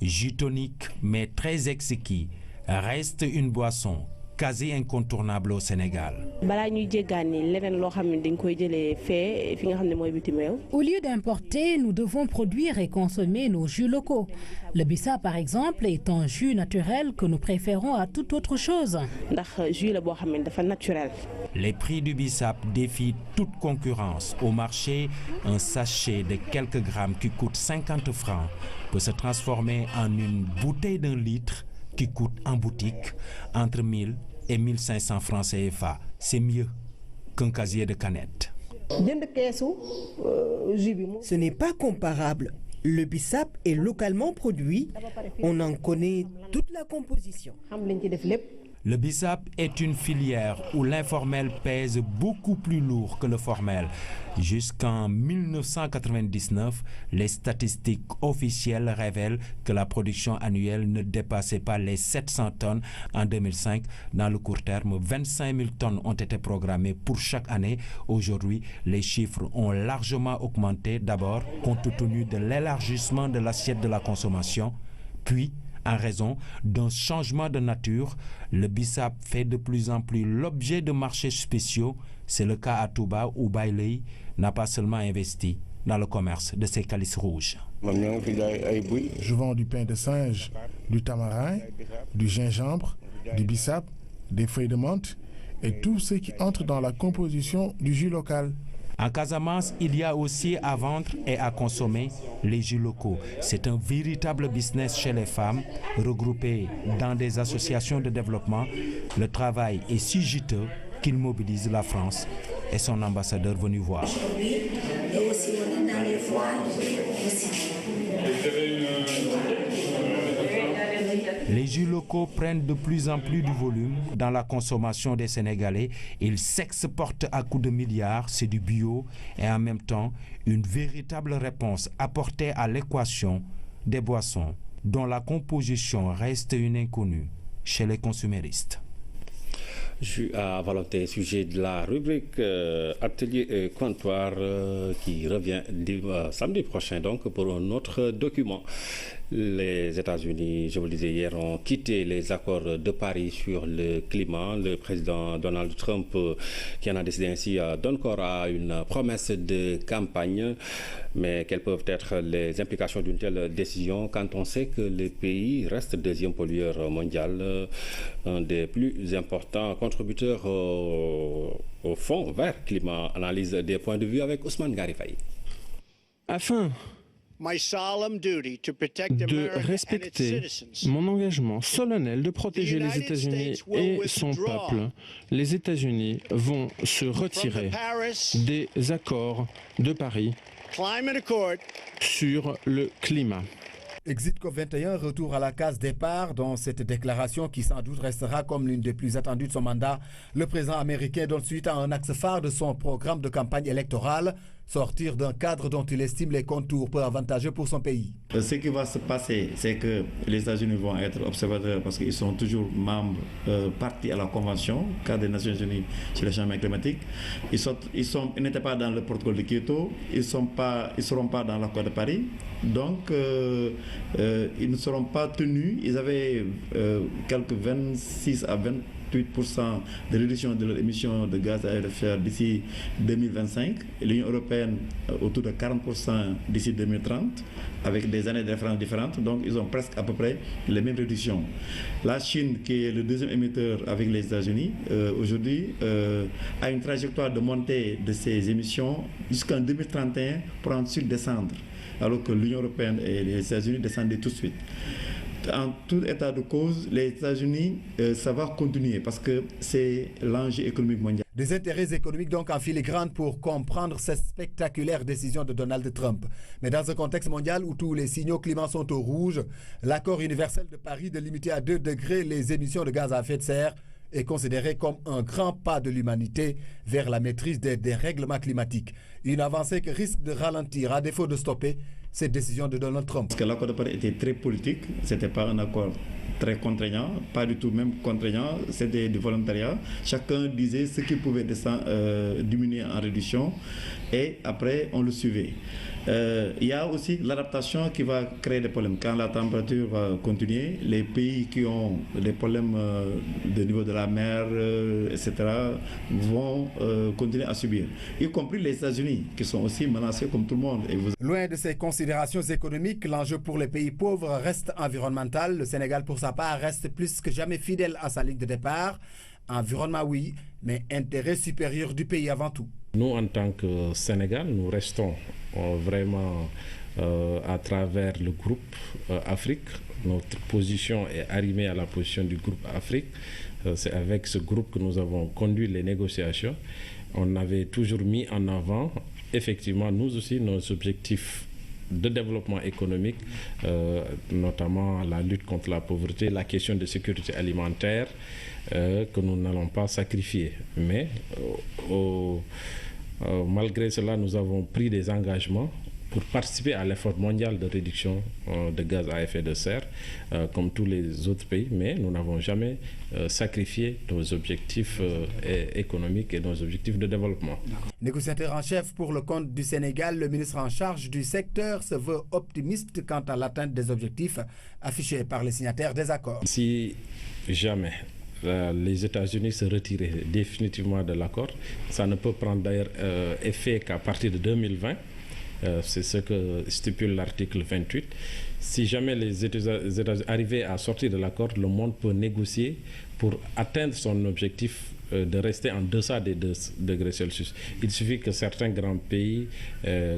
jus tonique mais très exquis, reste une boisson quasi incontournable au Sénégal. Au lieu d'importer, nous devons produire et consommer nos jus locaux. Le Bissap, par exemple, est un jus naturel que nous préférons à toute autre chose. Les prix du Bissap défient toute concurrence. Au marché, un sachet de quelques grammes qui coûte 50 francs peut se transformer en une bouteille d'1 litre qui coûte en boutique entre 1000 et 1500 francs CFA. C'est mieux qu'un casier de canettes. Ce n'est pas comparable. Le Bissap est localement produit. On en connaît toute la composition. Le Bissap est une filière où l'informel pèse beaucoup plus lourd que le formel. Jusqu'en 1999, les statistiques officielles révèlent que la production annuelle ne dépassait pas les 700 tonnes. En 2005, dans le court terme, 25 000 tonnes ont été programmées pour chaque année. Aujourd'hui, les chiffres ont largement augmenté, d'abord compte tenu de l'élargissement de l'assiette de la consommation, puis en raison d'un changement de nature. Le Bissap fait de plus en plus l'objet de marchés spéciaux. C'est le cas à Touba où Bailey n'a pas seulement investi dans le commerce de ses calices rouges. Je vends du pain de singe, du tamarin, du gingembre, du Bissap, des feuilles de menthe et tout ce qui entre dans la composition du jus local. En Casamance, il y a aussi à vendre et à consommer les jus locaux. C'est un véritable business chez les femmes, regroupées dans des associations de développement. Le travail est si juteux qu'il mobilise la France et son ambassadeur venu voir. Les jus locaux prennent de plus en plus de volume dans la consommation des Sénégalais. Ils s'exportent à coups de milliards, c'est du bio et en même temps une véritable réponse apportée à l'équation des boissons dont la composition reste une inconnue chez les consuméristes. Jus à volonté, sujet de la rubrique Atelier et Comptoir qui revient samedi prochain donc pour un autre document. Les États-Unis, je vous le disais hier, ont quitté les accords de Paris sur le climat. Le président Donald Trump, qui en a décidé ainsi, donne corps à une promesse de campagne. Mais quelles peuvent être les implications d'une telle décision quand on sait que le pays reste deuxième pollueur mondial, un des plus importants contributeurs au Fonds vert climat? Analyse des points de vue avec Ousmane Garifaï. Afin de respecter mon engagement solennel de protéger les États-Unis et son peuple. Les États-Unis vont se retirer des accords de Paris sur le climat. Exit COP21, retour à la case départ dans cette déclaration qui sans doute restera comme l'une des plus attendues de son mandat. Le président américain donne suite à un axe phare de son programme de campagne électorale, sortir d'un cadre dont il estime les contours peu avantageux pour son pays. Ce qui va se passer, c'est que les États-Unis vont être observateurs parce qu'ils sont toujours membres, partis à la Convention, cadre des Nations Unies sur le changement climatique. Ils n'étaient pas dans le protocole de Kyoto, ils ne seront pas dans l'accord de Paris. Donc, ils ne seront pas tenus. Ils avaient quelques 26 à 28% de réduction de leurs émissions de gaz à effet de serre d'ici 2025. Et l'Union européenne autour de 40% d'ici 2030, avec des années de référence différentes. Donc, ils ont presque à peu près les mêmes réductions. La Chine, qui est le deuxième émetteur avec les États-Unis, aujourd'hui, a une trajectoire de montée de ses émissions jusqu'en 2031 pour ensuite descendre, alors que l'Union européenne et les États-Unis descendaient tout de suite. En tout état de cause, les États-Unis, ça va continuer parce que c'est l'enjeu économique mondial. Des intérêts économiques donc en filigrane pour comprendre cette spectaculaire décision de Donald Trump. Mais dans un contexte mondial où tous les signaux climat sont au rouge, l'accord universel de Paris de limiter à 2 degrés les émissions de gaz à effet de serre est considéré comme un grand pas de l'humanité vers la maîtrise des dérèglements climatiques. Une avancée qui risque de ralentir à défaut de stopper cette décision de Donald Trump. Parce que l'accord de Paris était très politique, ce n'était pas un accord très contraignant, pas du tout même contraignant, c'était du volontariat. Chacun disait ce qu'il pouvait diminuer en réduction et après on le suivait. Il y a aussi l'adaptation qui va créer des problèmes. Quand la température va continuer, les pays qui ont des problèmes de niveau de la mer, etc., vont continuer à subir, y compris les États-Unis, qui sont aussi menacés comme tout le monde. Loin de ces considérations économiques, l'enjeu pour les pays pauvres reste environnemental. Le Sénégal, pour sa part, reste plus que jamais fidèle à sa ligne de départ. Environnement, oui, mais intérêt supérieur du pays avant tout. Nous, en tant que Sénégal, nous restons vraiment à travers le groupe Afrique. Notre position est arrimée à la position du groupe Afrique. C'est avec ce groupe que nous avons conduit les négociations. On avait toujours mis en avant, effectivement, nous aussi, nos objectifs de développement économique, notamment la lutte contre la pauvreté, la question de sécurité alimentaire, que nous n'allons pas sacrifier. Mais malgré cela, nous avons pris des engagements pour participer à l'effort mondial de réduction de gaz à effet de serre, comme tous les autres pays, mais nous n'avons jamais sacrifié nos objectifs économiques et nos objectifs de développement. Négociateur en chef pour le compte du Sénégal, le ministre en charge du secteur se veut optimiste quant à l'atteinte des objectifs affichés par les signataires des accords. Si jamais les États-Unis se retiraient définitivement de l'accord, ça ne peut prendre d'ailleurs effet qu'à partir de 2020. C'est ce que stipule l'article 28. Si jamais les États-Unis arrivaient à sortir de l'accord, le monde peut négocier pour atteindre son objectif de rester en deçà des 2 degrés Celsius. Il suffit que certains grands pays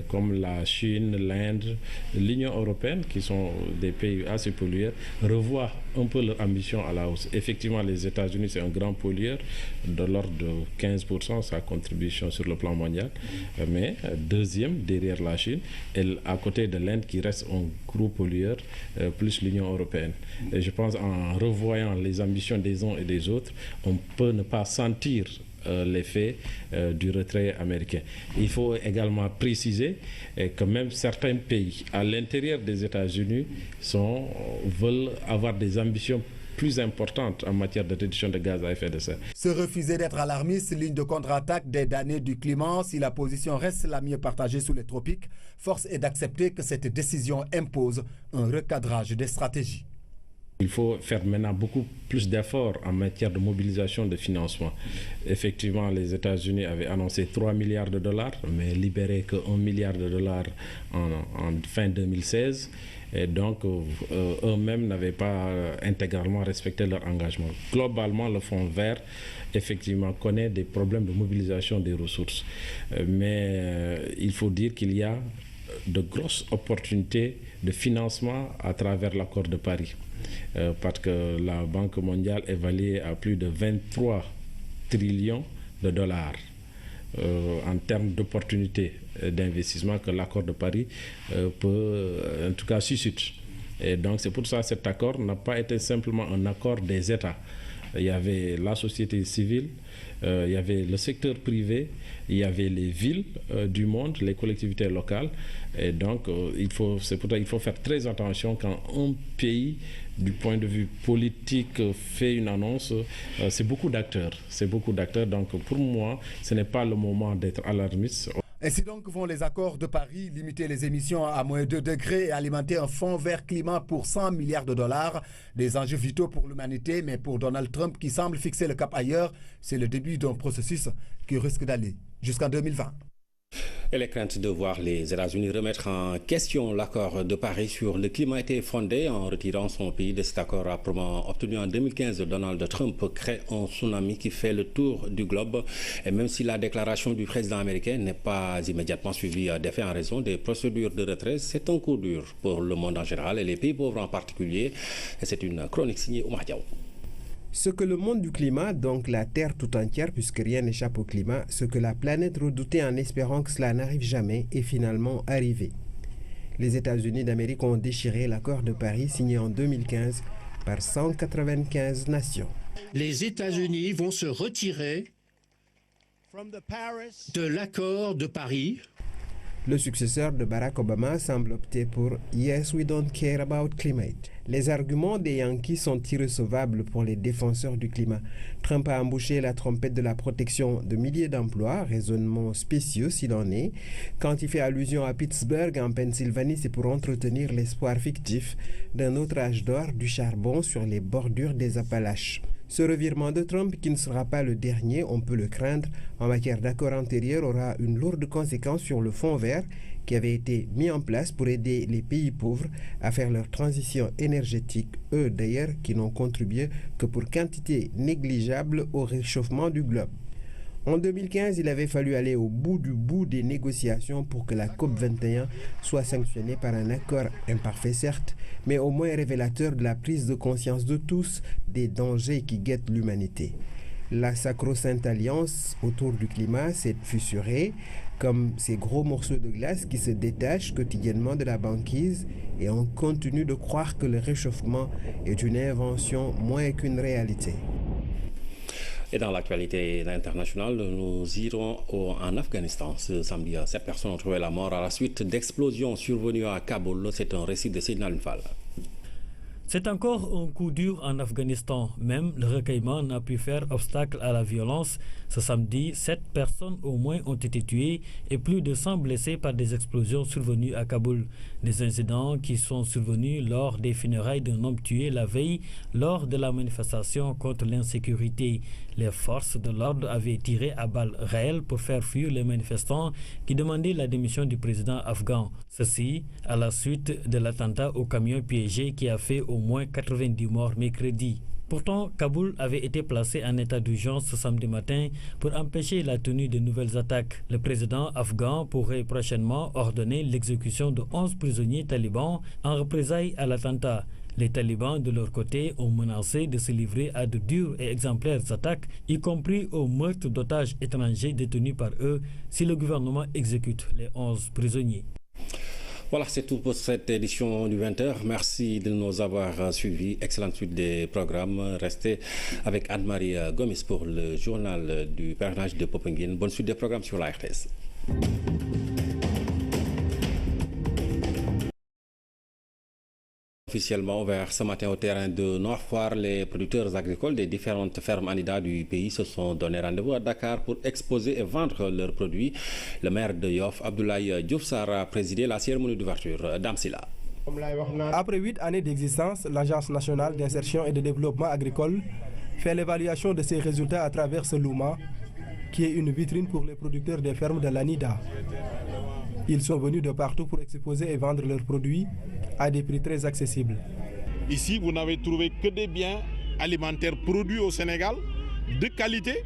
comme la Chine, l'Inde, l'Union européenne, qui sont des pays assez pollueurs, revoient un peu leur ambition à la hausse. Effectivement, les États-Unis, c'est un grand pollueur, de l'ordre de 15% sa contribution sur le plan mondial, mais deuxième derrière la Chine, et à côté de l'Inde qui reste un gros pollueur, plus l'Union européenne. Et je pense en revoyant les ambitions des uns et des autres, on peut ne pas sentir l'effet du retrait américain. Il faut également préciser que même certains pays à l'intérieur des États-Unis veulent avoir des ambitions plus importantes en matière de réduction de gaz à effet de serre. Se refuser d'être alarmiste, ligne de contre-attaque des damnés du climat, si la position reste la mieux partagée sous les tropiques, force est d'accepter que cette décision impose un recadrage des stratégies. Il faut faire maintenant beaucoup plus d'efforts en matière de mobilisation de financement. Effectivement, les États-Unis avaient annoncé 3 milliards de dollars, mais libéré que 1 milliard de dollars en fin 2016. Et donc, eux-mêmes n'avaient pas intégralement respecté leur engagement. Globalement, le Fonds vert, effectivement, connaît des problèmes de mobilisation des ressources. Mais il faut dire qu'il y a de grosses opportunités de financement à travers l'accord de Paris. Parce que la Banque mondiale est évaluée à plus de 23 trillions de dollars en termes d'opportunités d'investissement que l'accord de Paris peut en tout cas suscite. Et donc c'est pour ça que cet accord n'a pas été simplement un accord des États. Il y avait la société civile, il y avait le secteur privé, il y avait les villes du monde, les collectivités locales. Et donc c'est pour ça qu'il faut faire très attention quand un pays, du point de vue politique, fait une annonce. C'est beaucoup d'acteurs. Donc pour moi, ce n'est pas le moment d'être alarmiste. Ainsi donc vont les accords de Paris, limiter les émissions à moins 2 degrés et alimenter un fonds vert climat pour 100 milliards de dollars. Des enjeux vitaux pour l'humanité, mais pour Donald Trump qui semble fixer le cap ailleurs, c'est le début d'un processus qui risque d'aller jusqu'en 2020. Et les craintes de voir les États-Unis remettre en question l'accord de Paris sur le climat étaient fondées. En retirant son pays de cet accord âprement obtenu en 2015, Donald Trump crée un tsunami qui fait le tour du globe. Et même si la déclaration du président américain n'est pas immédiatement suivie d'effet en raison des procédures de retrait, c'est un coup dur pour le monde en général et les pays pauvres en particulier. Et c'est une chronique signée Oumar Diaw. Ce que le monde du climat, donc la Terre tout entière, puisque rien n'échappe au climat, ce que la planète redoutait en espérant que cela n'arrive jamais, est finalement arrivé. Les États-Unis d'Amérique ont déchiré l'accord de Paris signé en 2015 par 195 nations. Les États-Unis vont se retirer de l'accord de Paris. Le successeur de Barack Obama semble opter pour « Yes, we don't care about climate ». Les arguments des Yankees sont irrecevables pour les défenseurs du climat. Trump a embauché la trompette de la protection de milliers d'emplois, raisonnement spécieux s'il en est. Quand il fait allusion à Pittsburgh, en Pennsylvanie, c'est pour entretenir l'espoir fictif d'un autre âge d'or du charbon sur les bordures des Appalaches. Ce revirement de Trump, qui ne sera pas le dernier, on peut le craindre, en matière d'accord antérieur, aura une lourde conséquence sur le fonds vert qui avait été mis en place pour aider les pays pauvres à faire leur transition énergétique, eux d'ailleurs qui n'ont contribué que pour quantité négligeable au réchauffement du globe. En 2015, il avait fallu aller au bout des négociations pour que la COP21 soit sanctionnée par un accord imparfait certes, mais au moins révélateur de la prise de conscience de tous des dangers qui guettent l'humanité. La sacro-sainte alliance autour du climat s'est fissurée, comme ces gros morceaux de glace qui se détachent quotidiennement de la banquise, et on continue de croire que le réchauffement est une invention moins qu'une réalité. Et dans l'actualité internationale, nous irons en Afghanistan. Ce samedi, 7 personnes ont trouvé la mort à la suite d'explosions survenues à Kaboul. C'est un récit de Sidna Al-Fall. C'est encore un coup dur en Afghanistan. Même le recueillement n'a pu faire obstacle à la violence. Ce samedi, 7 personnes au moins ont été tuées et plus de 100 blessés par des explosions survenues à Kaboul. Des incidents qui sont survenus lors des funérailles d'un homme tué la veille lors de la manifestation contre l'insécurité. Les forces de l'ordre avaient tiré à balles réelles pour faire fuir les manifestants qui demandaient la démission du président afghan. Ceci à la suite de l'attentat au camion piégé qui a fait au moins 90 morts mercredi. Pourtant, Kaboul avait été placé en état d'urgence ce samedi matin pour empêcher la tenue de nouvelles attaques. Le président afghan pourrait prochainement ordonner l'exécution de 11 prisonniers talibans en représailles à l'attentat. Les talibans, de leur côté, ont menacé de se livrer à de dures et exemplaires attaques, y compris au meurtre d'otages étrangers détenus par eux, si le gouvernement exécute les 11 prisonniers. Voilà, c'est tout pour cette édition du 20h. Merci de nous avoir suivis. Excellente suite des programmes. Restez avec Anne-Marie Gomis pour le journal du pèlerinage de Popenguine. Bonne suite des programmes sur la RTS. Officiellement ouvert ce matin au terrain de Nord-Foire, les producteurs agricoles des différentes fermes Anida du pays se sont donné rendez-vous à Dakar pour exposer et vendre leurs produits. Le maire de Yoff, Abdoulaye Diouf Sarr, a présidé la cérémonie d'ouverture. Damsila. Après 8 années d'existence, l'Agence nationale d'insertion et de développement agricole fait l'évaluation de ses résultats à travers ce Louma, qui est une vitrine pour les producteurs des fermes de l'Anida. Ils sont venus de partout pour exposer et vendre leurs produits à des prix très accessibles. Ici, vous n'avez trouvé que des biens alimentaires produits au Sénégal, de qualité,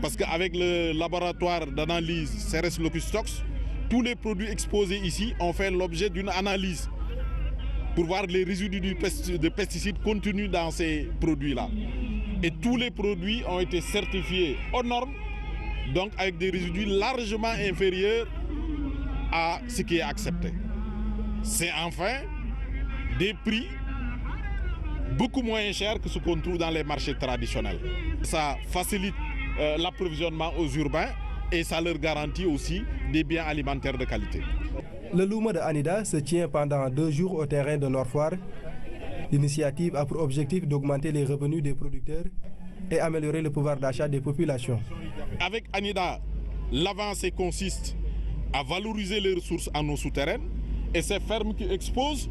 parce qu'avec le laboratoire d'analyse CRS Locus Stocks, tous les produits exposés ici ont fait l'objet d'une analyse pour voir les résidus de pesticides contenus dans ces produits-là. Et tous les produits ont été certifiés aux normes, donc avec des résidus largement inférieurs à ce qui est accepté. C'est enfin des prix beaucoup moins chers que ce qu'on trouve dans les marchés traditionnels. Ça facilite l'approvisionnement aux urbains et ça leur garantit aussi des biens alimentaires de qualité. Le Louma de Anida se tient pendant 2 jours au terrain de Nord-Foire. L'initiative a pour objectif d'augmenter les revenus des producteurs et améliorer le pouvoir d'achat des populations. Avec Anida, l'avancée consiste à valoriser les ressources en eau souterraine et ces fermes qui exposent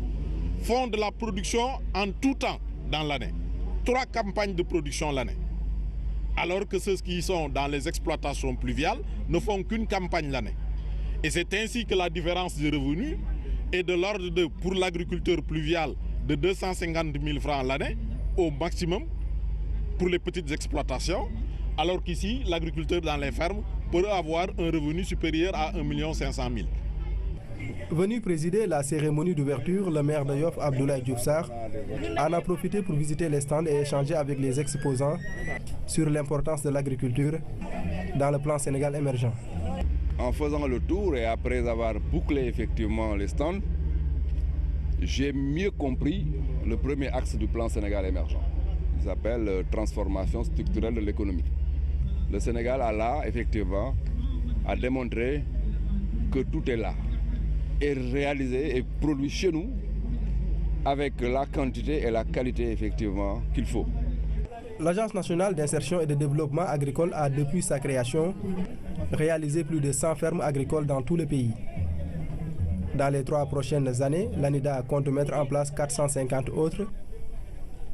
font de la production en tout temps dans l'année. 3 campagnes de production l'année. Alors que ceux qui sont dans les exploitations pluviales ne font qu'une campagne l'année. Et c'est ainsi que la différence de revenus est de l'ordre de, pour l'agriculteur pluvial, de 250 000 francs l'année au maximum pour les petites exploitations, alors qu'ici, l'agriculteur dans les fermes peut avoir un revenu supérieur à 1 500 000. Venu présider la cérémonie d'ouverture, le maire de Yoff, Abdoulaye Diouf Sarr, en a profité pour visiter les stands et échanger avec les exposants sur l'importance de l'agriculture dans le plan Sénégal émergent. En faisant le tour et après avoir bouclé effectivement les stands, j'ai mieux compris le premier axe du plan Sénégal émergent. Il s'appelle transformation structurelle de l'économie. Le Sénégal a là, effectivement, à démontrer que tout est là et réalisé et produit chez nous avec la quantité et la qualité effectivement qu'il faut. L'Agence nationale d'insertion et de développement agricole a depuis sa création réalisé plus de 100 fermes agricoles dans tout le pays. Dans les 3 prochaines années, l'ANIDA compte mettre en place 450 autres.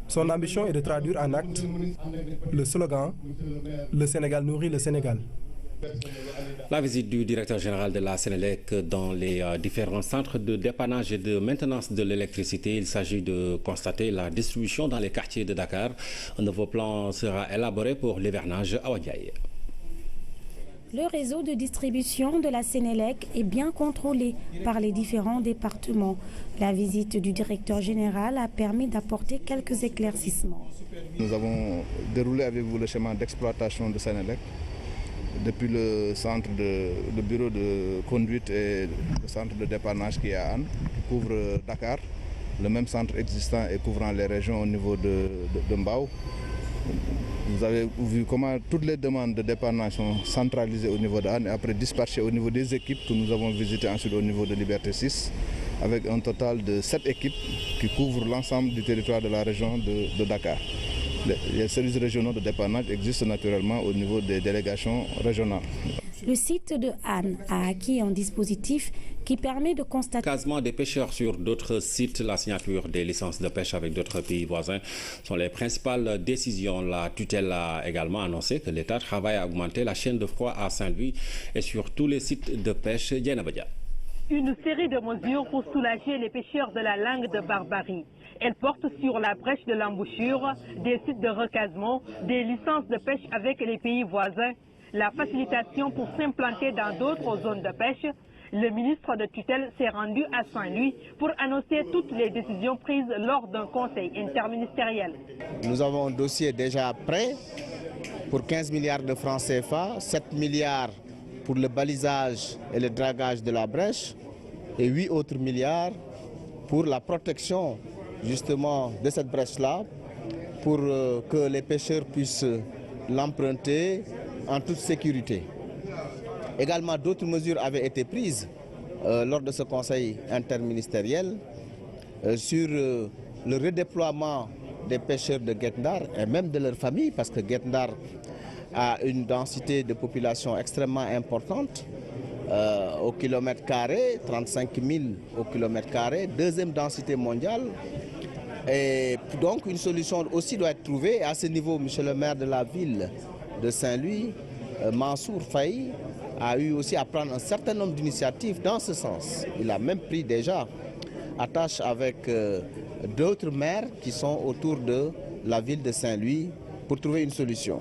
Son ambition est de traduire en actes le slogan « Le Sénégal nourrit le Sénégal ». La visite du directeur général de la Sénélec dans les différents centres de dépannage et de maintenance de l'électricité. Il s'agit de constater la distribution dans les quartiers de Dakar. Un nouveau plan sera élaboré pour l'hivernage à Wadiaï. Le réseau de distribution de la Sénélec est bien contrôlé par les différents départements. La visite du directeur général a permis d'apporter quelques éclaircissements. Nous avons déroulé avec vous le schéma d'exploitation de Sénélec depuis le centre de bureau de conduite et le centre de dépannage qui est à Anne, qui couvre Dakar, le même centre existant et couvrant les régions au niveau de Mbao. Vous avez vu comment toutes les demandes de dépannage sont centralisées au niveau d'Anne et après dispatchées au niveau des équipes que nous avons visitées ensuite au niveau de Liberté 6, avec un total de 7 équipes qui couvrent l'ensemble du territoire de la région de Dakar. Les services régionaux de dépannage existent naturellement au niveau des délégations régionales. Le site de Anne a acquis un dispositif qui permet de constater Quasiment des pêcheurs sur d'autres sites, la signature des licences de pêche avec d'autres pays voisins sont les principales décisions. La tutelle a également annoncé que l'État travaille à augmenter la chaîne de froid à Saint-Louis et sur tous les sites de pêche. Diana Badia. Une série de mesures pour soulager les pêcheurs de la langue de Barbarie. Elle porte sur la brèche de l'embouchure, des sites de recasement, des licences de pêche avec les pays voisins, la facilitation pour s'implanter dans d'autres zones de pêche. Le ministre de tutelle s'est rendu à Saint-Louis pour annoncer toutes les décisions prises lors d'un conseil interministériel. Nous avons un dossier déjà prêt pour 15 milliards de francs CFA, 7 milliards pour le balisage et le dragage de la brèche et 8 autres milliards pour la protection justement de cette brèche-là, pour que les pêcheurs puissent l'emprunter en toute sécurité. Également, d'autres mesures avaient été prises lors de ce conseil interministériel sur le redéploiement des pêcheurs de Guet-Ndar et même de leurs familles, parce que Guet-Ndar a une densité de population extrêmement importante au kilomètre carré, 35 000 au kilomètre carré, deuxième densité mondiale. Et donc une solution aussi doit être trouvée. À ce niveau, monsieur le maire de la ville de Saint-Louis, Mansour Faye, a eu aussi à prendre un certain nombre d'initiatives dans ce sens. Il a même pris déjà attache avec d'autres maires qui sont autour de la ville de Saint-Louis pour trouver une solution.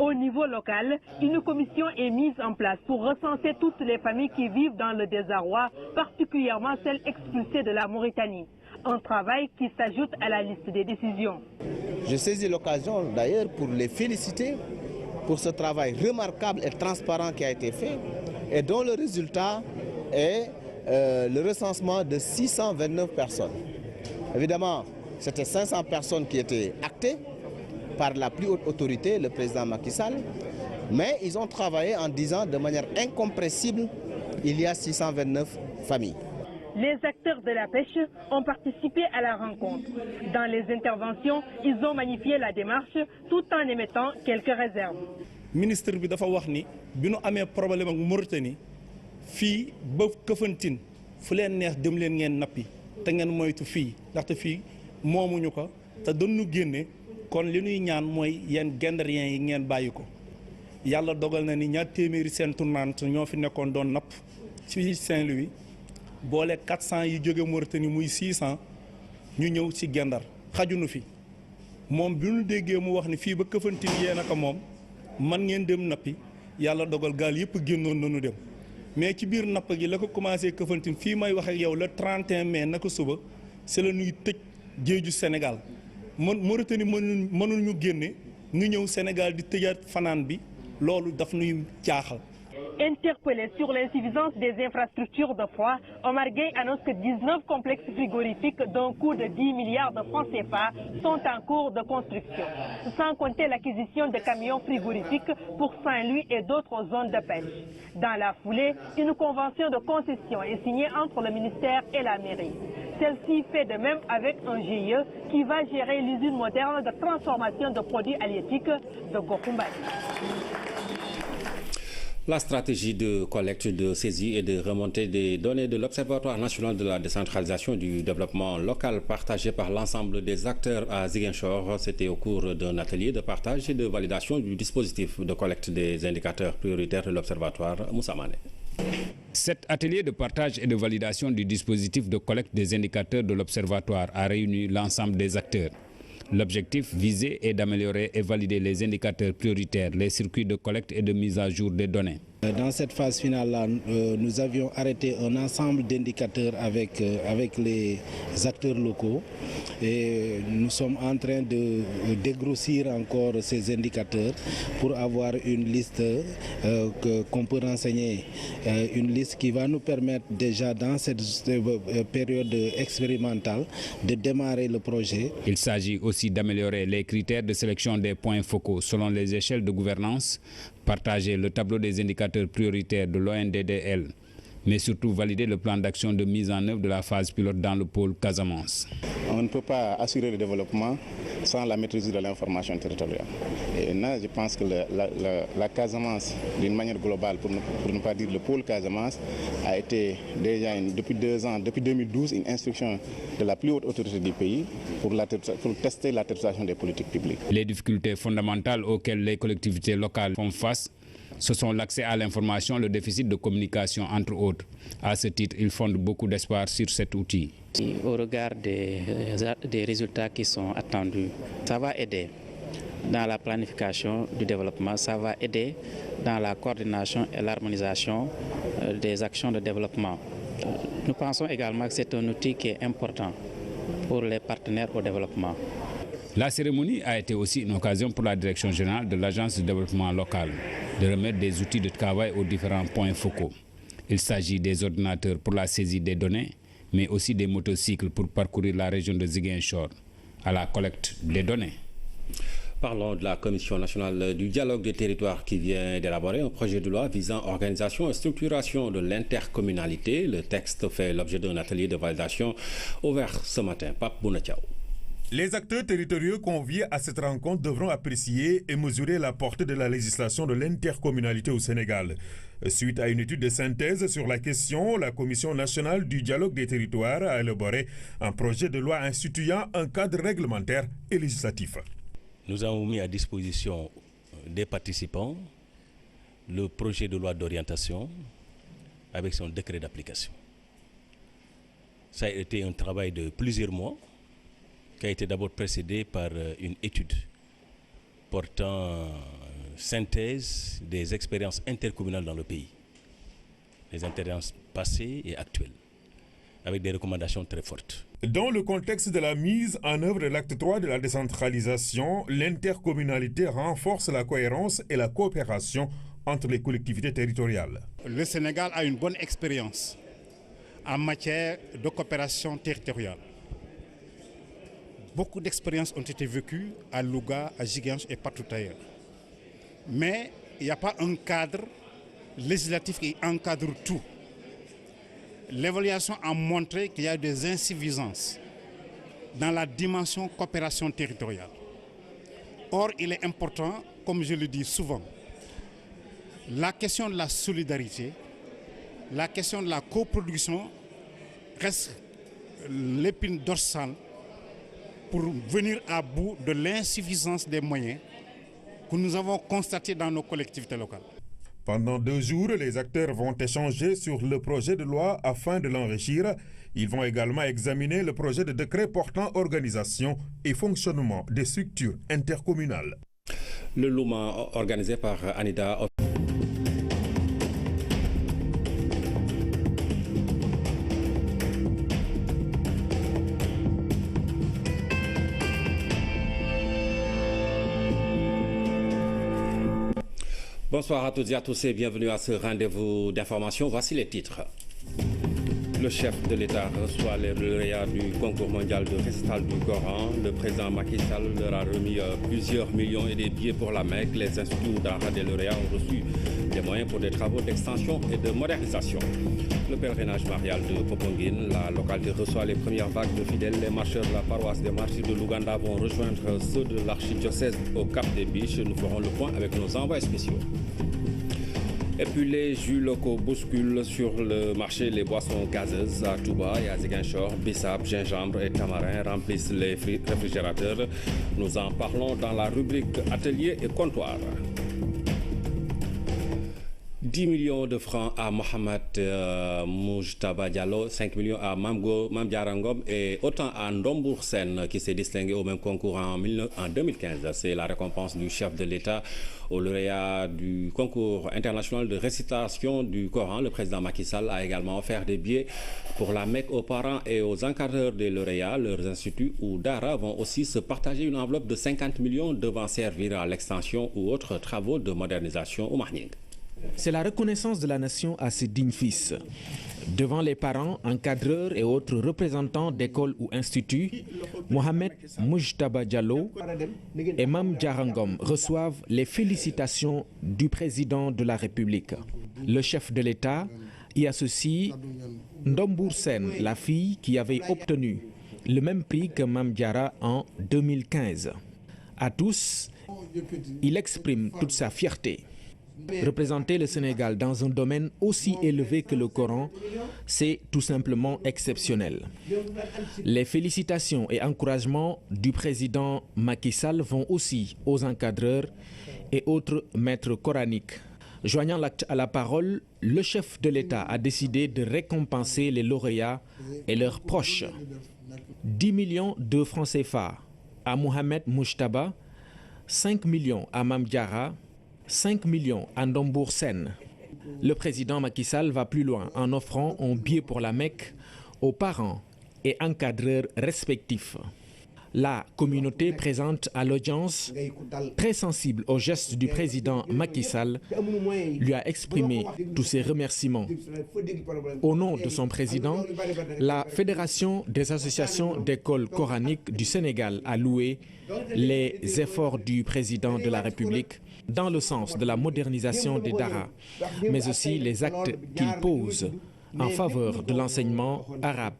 Au niveau local, une commission est mise en place pour recenser toutes les familles qui vivent dans le désarroi, particulièrement celles expulsées de la Mauritanie. Un travail qui s'ajoute à la liste des décisions. Je saisis l'occasion d'ailleurs pour les féliciter pour ce travail remarquable et transparent qui a été fait et dont le résultat est le recensement de 629 personnes. Évidemment, c'était 500 personnes qui étaient actées par la plus haute autorité, le président Macky Sall, mais ils ont travaillé en disant de manière incompressible, il y a 629 familles. Les acteurs de la pêche ont participé à la rencontre. Dans les interventions, ils ont magnifié la démarche tout en émettant quelques réserves. Le ministre bi dafa wax ni bi nu amee problème ak Mauritanie fii ba Kafountine fu leen neex dem leen ngeen nappi te ngeen moytu fii ndaxte fii moomuñu ko te doonu génne kon li ñuy ñaan mooy yeen gendérien yi ngeen bàyyi ko yàlla dogal na ni ñaar téeméeri seen tournante ñoo fi nekkoon doon napp ci Saint-Louis boole 400 yi jóge Mauritanie muy 600 ñu ñëw ci gendar xajunu fi moom bi ñu déggee mu wax ni fii ba Kafountine yéen a ko moom man ngeen dem nappi yàlla dogal gaal yëpp génnoon nañu dem mais ci biir napp gi la ko commencé Kafountine fii may wax ak yow le 31 mai naka suba c'est la ñuy tëj géeju Sénégal Mauritanie mënul ñu génne ñu ñëw Sénégal di tëjaat fanaan bi loolu daf ñuy jaaxal. Interpellé sur l'insuffisance des infrastructures de froid, Omar Gueye annonce que 19 complexes frigorifiques d'un coût de 10 milliards de francs CFA sont en cours de construction, sans compter l'acquisition de camions frigorifiques pour Saint-Louis et d'autres zones de pêche. Dans la foulée, une convention de concession est signée entre le ministère et la mairie. Celle-ci fait de même avec un GIE qui va gérer l'usine moderne de transformation de produits halieutiques de Gokumbani. La stratégie de collecte, de saisie et de remontée des données de l'Observatoire national de la décentralisation du développement local partagée par l'ensemble des acteurs à Ziguinchor, c'était au cours d'un atelier de partage et de validation du dispositif de collecte des indicateurs prioritaires de l'Observatoire. Moussa Mané. Cet atelier de partage et de validation du dispositif de collecte des indicateurs de l'Observatoire a réuni l'ensemble des acteurs. L'objectif visé est d'améliorer et valider les indicateurs prioritaires, les circuits de collecte et de mise à jour des données. Dans cette phase finale-là, nous avions arrêté un ensemble d'indicateurs avec les acteurs locaux et nous sommes en train de dégrossir encore ces indicateurs pour avoir une liste qu'on peut renseigner, une liste qui va nous permettre déjà dans cette période expérimentale de démarrer le projet. Il s'agit aussi d'améliorer les critères de sélection des points focaux selon les échelles de gouvernance, partager le tableau des indicateurs prioritaires de l'ONDDL, mais surtout valider le plan d'action de mise en œuvre de la phase pilote dans le pôle Casamance. On ne peut pas assurer le développement sans la maîtrise de l'information territoriale. Et là, je pense que la Casamance, d'une manière globale, pour ne pas dire le pôle Casamance, a été déjà depuis 2 ans, depuis 2012, une instruction de la plus haute autorité du pays pour tester l'attribution des politiques publiques. Les difficultés fondamentales auxquelles les collectivités locales font face, ce sont l'accès à l'information, le déficit de communication, entre autres. À ce titre, ils fondent beaucoup d'espoir sur cet outil. Au regard des résultats qui sont attendus, ça va aider dans la planification du développement, ça va aider dans la coordination et l'harmonisation des actions de développement. Nous pensons également que c'est un outil qui est important pour les partenaires au développement. La cérémonie a été aussi une occasion pour la Direction générale de l'Agence de développement local de remettre des outils de travail aux différents points focaux. Il s'agit des ordinateurs pour la saisie des données, mais aussi des motocycles pour parcourir la région de Ziguinchor à la collecte des données. Parlons de la Commission nationale du dialogue des territoires qui vient d'élaborer un projet de loi visant organisation et structuration de l'intercommunalité. Le texte fait l'objet d'un atelier de validation ouvert ce matin. Pape Bounatiao. Les acteurs territoriaux conviés à cette rencontre devront apprécier et mesurer la portée de la législation de l'intercommunalité au Sénégal. Suite à une étude de synthèse sur la question, la Commission nationale du dialogue des territoires a élaboré un projet de loi instituant un cadre réglementaire et législatif. Nous avons mis à disposition des participants le projet de loi d'orientation avec son décret d'application. Ça a été un travail de plusieurs mois qui a été d'abord précédé par une étude portant synthèse des expériences intercommunales dans le pays, les expériences passées et actuelles, avec des recommandations très fortes. Dans le contexte de la mise en œuvre de l'acte 3 de la décentralisation, l'intercommunalité renforce la cohérence et la coopération entre les collectivités territoriales. Le Sénégal a une bonne expérience en matière de coopération territoriale. Beaucoup d'expériences ont été vécues à Louga, à Ziguinchor et partout ailleurs. Mais il n'y a pas un cadre législatif qui encadre tout. L'évaluation a montré qu'il y a des insuffisances dans la dimension coopération territoriale. Or, il est important, comme je le dis souvent, la question de la solidarité, la question de la coproduction reste l'épine dorsale pour venir à bout de l'insuffisance des moyens que nous avons constatés dans nos collectivités locales. Pendant 2 jours, les acteurs vont échanger sur le projet de loi afin de l'enrichir. Ils vont également examiner le projet de décret portant organisation et fonctionnement des structures intercommunales. Le Louma organisé par Anida. Bonsoir à toutes et à tous et bienvenue à ce rendez-vous d'information. Voici les titres. Le chef de l'État reçoit les lauréats du concours mondial de récital du Coran. Le président Macky Sall leur a remis plusieurs millions et des billets pour la Mecque. Les instituts d'Ara des lauréats ont reçu des moyens pour des travaux d'extension et de modernisation. Le pèlerinage marial de Poponguine, la localité reçoit les premières vagues de fidèles. Les marcheurs de la paroisse des martyrs de l'Ouganda vont rejoindre ceux de l'archidiocèse au Cap des Biches. Nous ferons le point avec nos envoyés spéciaux. Et puis les jus locaux bousculent sur le marché les boissons gazeuses à Touba et à Ziguinchor. Bissap, gingembre et tamarin remplissent les réfrigérateurs. Nous en parlons dans la rubrique Atelier et comptoir. 10 millions de francs à Mohamed Moujtaba Diallo, 5 millions à Mame Diarra Ngom et autant à Ndombour Sène qui s'est distingué au même concours en 2015. C'est la récompense du chef de l'État au lauréat du concours international de récitation du Coran. Le président Macky Sall a également offert des billets pour la Mecque aux parents et aux encadreurs des lauréats. Leurs instituts ou Dara vont aussi se partager une enveloppe de 50 millions devant servir à l'extension ou autres travaux de modernisation au Mahning. C'est la reconnaissance de la nation à ses dignes fils. Devant les parents, encadreurs et autres représentants d'écoles ou instituts, Mohamed Moujtaba Diallo et Mame Diarra Ngom reçoivent les félicitations du président de la République. Le chef de l'État y associe Ndombour Sène, la fille qui avait obtenu le même prix que Mame Diarra en 2015. À tous, il exprime toute sa fierté. Représenter le Sénégal dans un domaine aussi élevé que le Coran, c'est tout simplement exceptionnel. Les félicitations et encouragements du président Macky Sall vont aussi aux encadreurs et autres maîtres coraniques. Joignant l'acte à la parole, le chef de l'État a décidé de récompenser les lauréats et leurs proches. 10 millions de francs CFA à Mohamed Moujtaba, 5 millions à Mame Diarra, 5 millions à Ndombour Sène. Le président Macky Sall va plus loin en offrant un billet pour la Mecque aux parents et encadreurs respectifs. La communauté présente à l'audience, très sensible au geste du président Macky Sall, lui a exprimé tous ses remerciements. Au nom de son président, la Fédération des associations d'écoles coraniques du Sénégal a loué les efforts du président de la République dans le sens de la modernisation des Dara, mais aussi les actes qu'il pose en faveur de l'enseignement arabe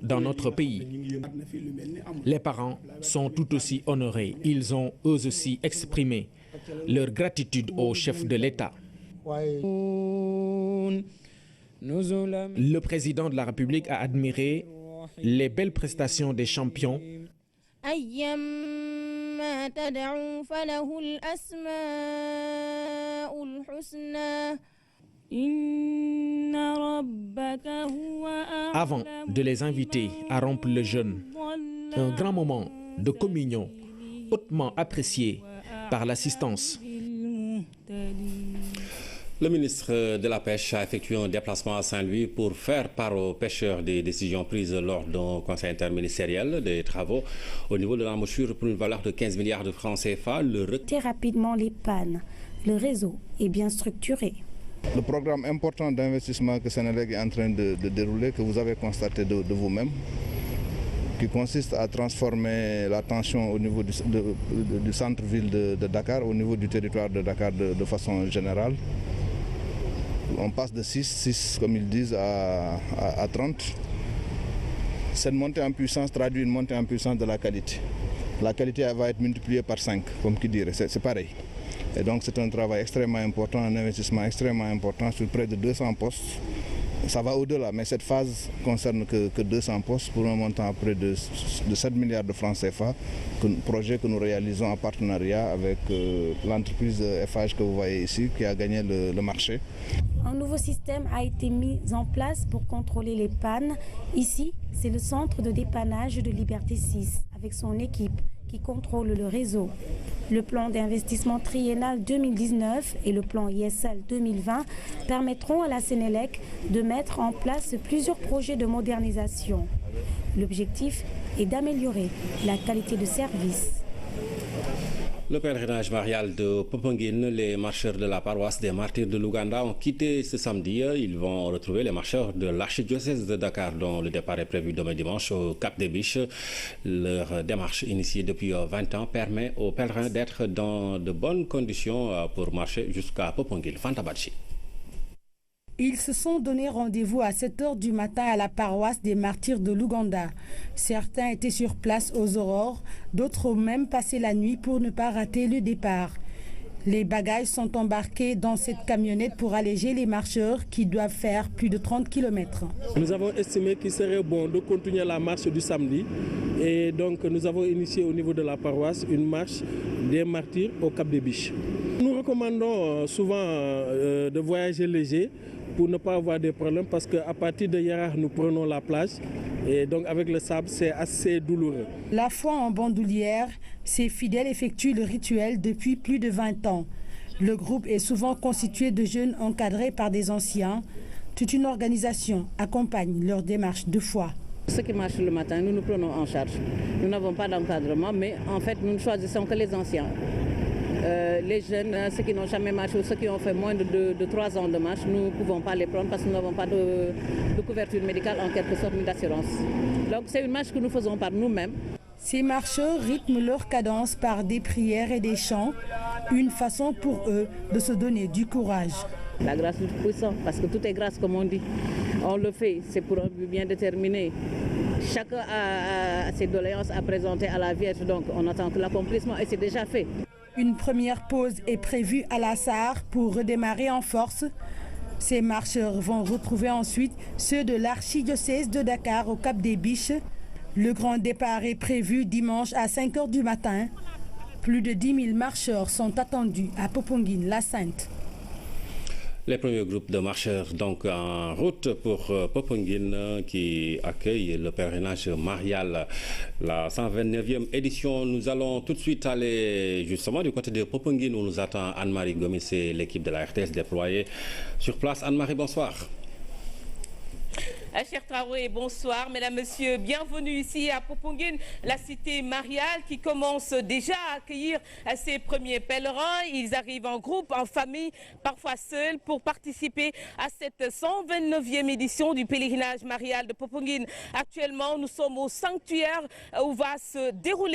dans notre pays. Les parents sont tout aussi honorés. Ils ont eux aussi exprimé leur gratitude au chef de l'État. Le président de la République a admiré les belles prestations des champions. Avant de les inviter à rompre le jeûne, un grand moment de communion hautement apprécié par l'assistance. Le ministre de la Pêche a effectué un déplacement à Saint-Louis pour faire part aux pêcheurs des décisions prises lors d'un conseil interministériel des travaux au niveau de l'embouchure pour une valeur de 15 milliards de francs CFA. Rapidement les pannes. Le réseau est bien structuré. Le programme important d'investissement que Sénélec est en train de dérouler, que vous avez constaté de vous-même, qui consiste à transformer la tension au niveau du centre-ville de Dakar, au niveau du territoire de Dakar de façon générale. On passe de 6 comme ils disent, à 30. Cette montée en puissance traduit une montée en puissance de la qualité. La qualité va être multipliée par 5, comme qui dirait, c'est pareil. Et donc c'est un travail extrêmement important, un investissement extrêmement important sur près de 200 postes. Ça va au-delà, mais cette phase concerne que 200 postes pour un montant à près de 7 milliards de francs CFA, projet que nous réalisons en partenariat avec l'entreprise FH que vous voyez ici, qui a gagné le marché. Un nouveau système a été mis en place pour contrôler les pannes. Ici, c'est le centre de dépannage de Liberté 6 avec son équipe qui contrôle le réseau. Le plan d'investissement triennal 2019 et le plan ISL 2020 permettront à la Sénélec de mettre en place plusieurs projets de modernisation. L'objectif est d'améliorer la qualité de service. Le pèlerinage marial de Popenguine, les marcheurs de la paroisse des Martyrs de l'Ouganda ont quitté ce samedi. Ils vont retrouver les marcheurs de l'archidiocèse de Dakar, dont le départ est prévu demain dimanche au Cap des Biches. Leur démarche initiée depuis 20 ans permet aux pèlerins d'être dans de bonnes conditions pour marcher jusqu'à Popenguine. Fantabachi. Ils se sont donné rendez-vous à 7 h du matin à la paroisse des Martyrs de l'Ouganda. Certains étaient sur place aux aurores, d'autres ont même passé la nuit pour ne pas rater le départ. Les bagages sont embarqués dans cette camionnette pour alléger les marcheurs qui doivent faire plus de 30 km. Nous avons estimé qu'il serait bon de continuer la marche du samedi et donc nous avons initié au niveau de la paroisse une marche des Martyrs au Cap des Biches. Nous recommandons souvent de voyager léger pour ne pas avoir de problèmes parce qu'à partir de hier, nous prenons la plage et donc avec le sable, c'est assez douloureux. La foi en bandoulière, ces fidèles effectuent le rituel depuis plus de 20 ans. Le groupe est souvent constitué de jeunes encadrés par des anciens. Toute une organisation accompagne leur démarche de foi. Ceux qui marchent le matin, nous nous prenons en charge. Nous n'avons pas d'encadrement, mais en fait, nous ne choisissons que les anciens. Les jeunes, ceux qui n'ont jamais marché ou ceux qui ont fait moins de 3 ans de marche, nous ne pouvons pas les prendre parce que nous n'avons pas de couverture médicale en quelque sorte ni d'assurance. Donc c'est une marche que nous faisons par nous-mêmes. Ces marcheurs rythment leur cadence par des prières et des chants, une façon pour eux de se donner du courage. La grâce du Tout-Puissant, parce que tout est grâce comme on dit. On le fait, c'est pour un but bien déterminé. Chacun a ses doléances à présenter à la Vierge, donc on attend que l'accomplissement et c'est déjà fait. Une première pause est prévue à la Sarre pour redémarrer en force. Ces marcheurs vont retrouver ensuite ceux de l'archidiocèse de Dakar au Cap des Biches. Le grand départ est prévu dimanche à 5 h du matin. Plus de 10 000 marcheurs sont attendus à Popenguine, la Sainte. Les premiers groupes de marcheurs donc en route pour Popenguine qui accueille le pèlerinage marial, la 129e édition. Nous allons tout de suite aller justement du côté de Popenguine où nous attend Anne-Marie Gomis et l'équipe de la RTS déployée sur place. Anne-Marie, bonsoir. Cher Traoré, bonsoir. Mesdames, Messieurs, bienvenue ici à Popenguine, la cité mariale qui commence déjà à accueillir ses premiers pèlerins. Ils arrivent en groupe, en famille, parfois seuls pour participer à cette 129e édition du pèlerinage marial de Popenguine. Actuellement, nous sommes au sanctuaire où va se dérouler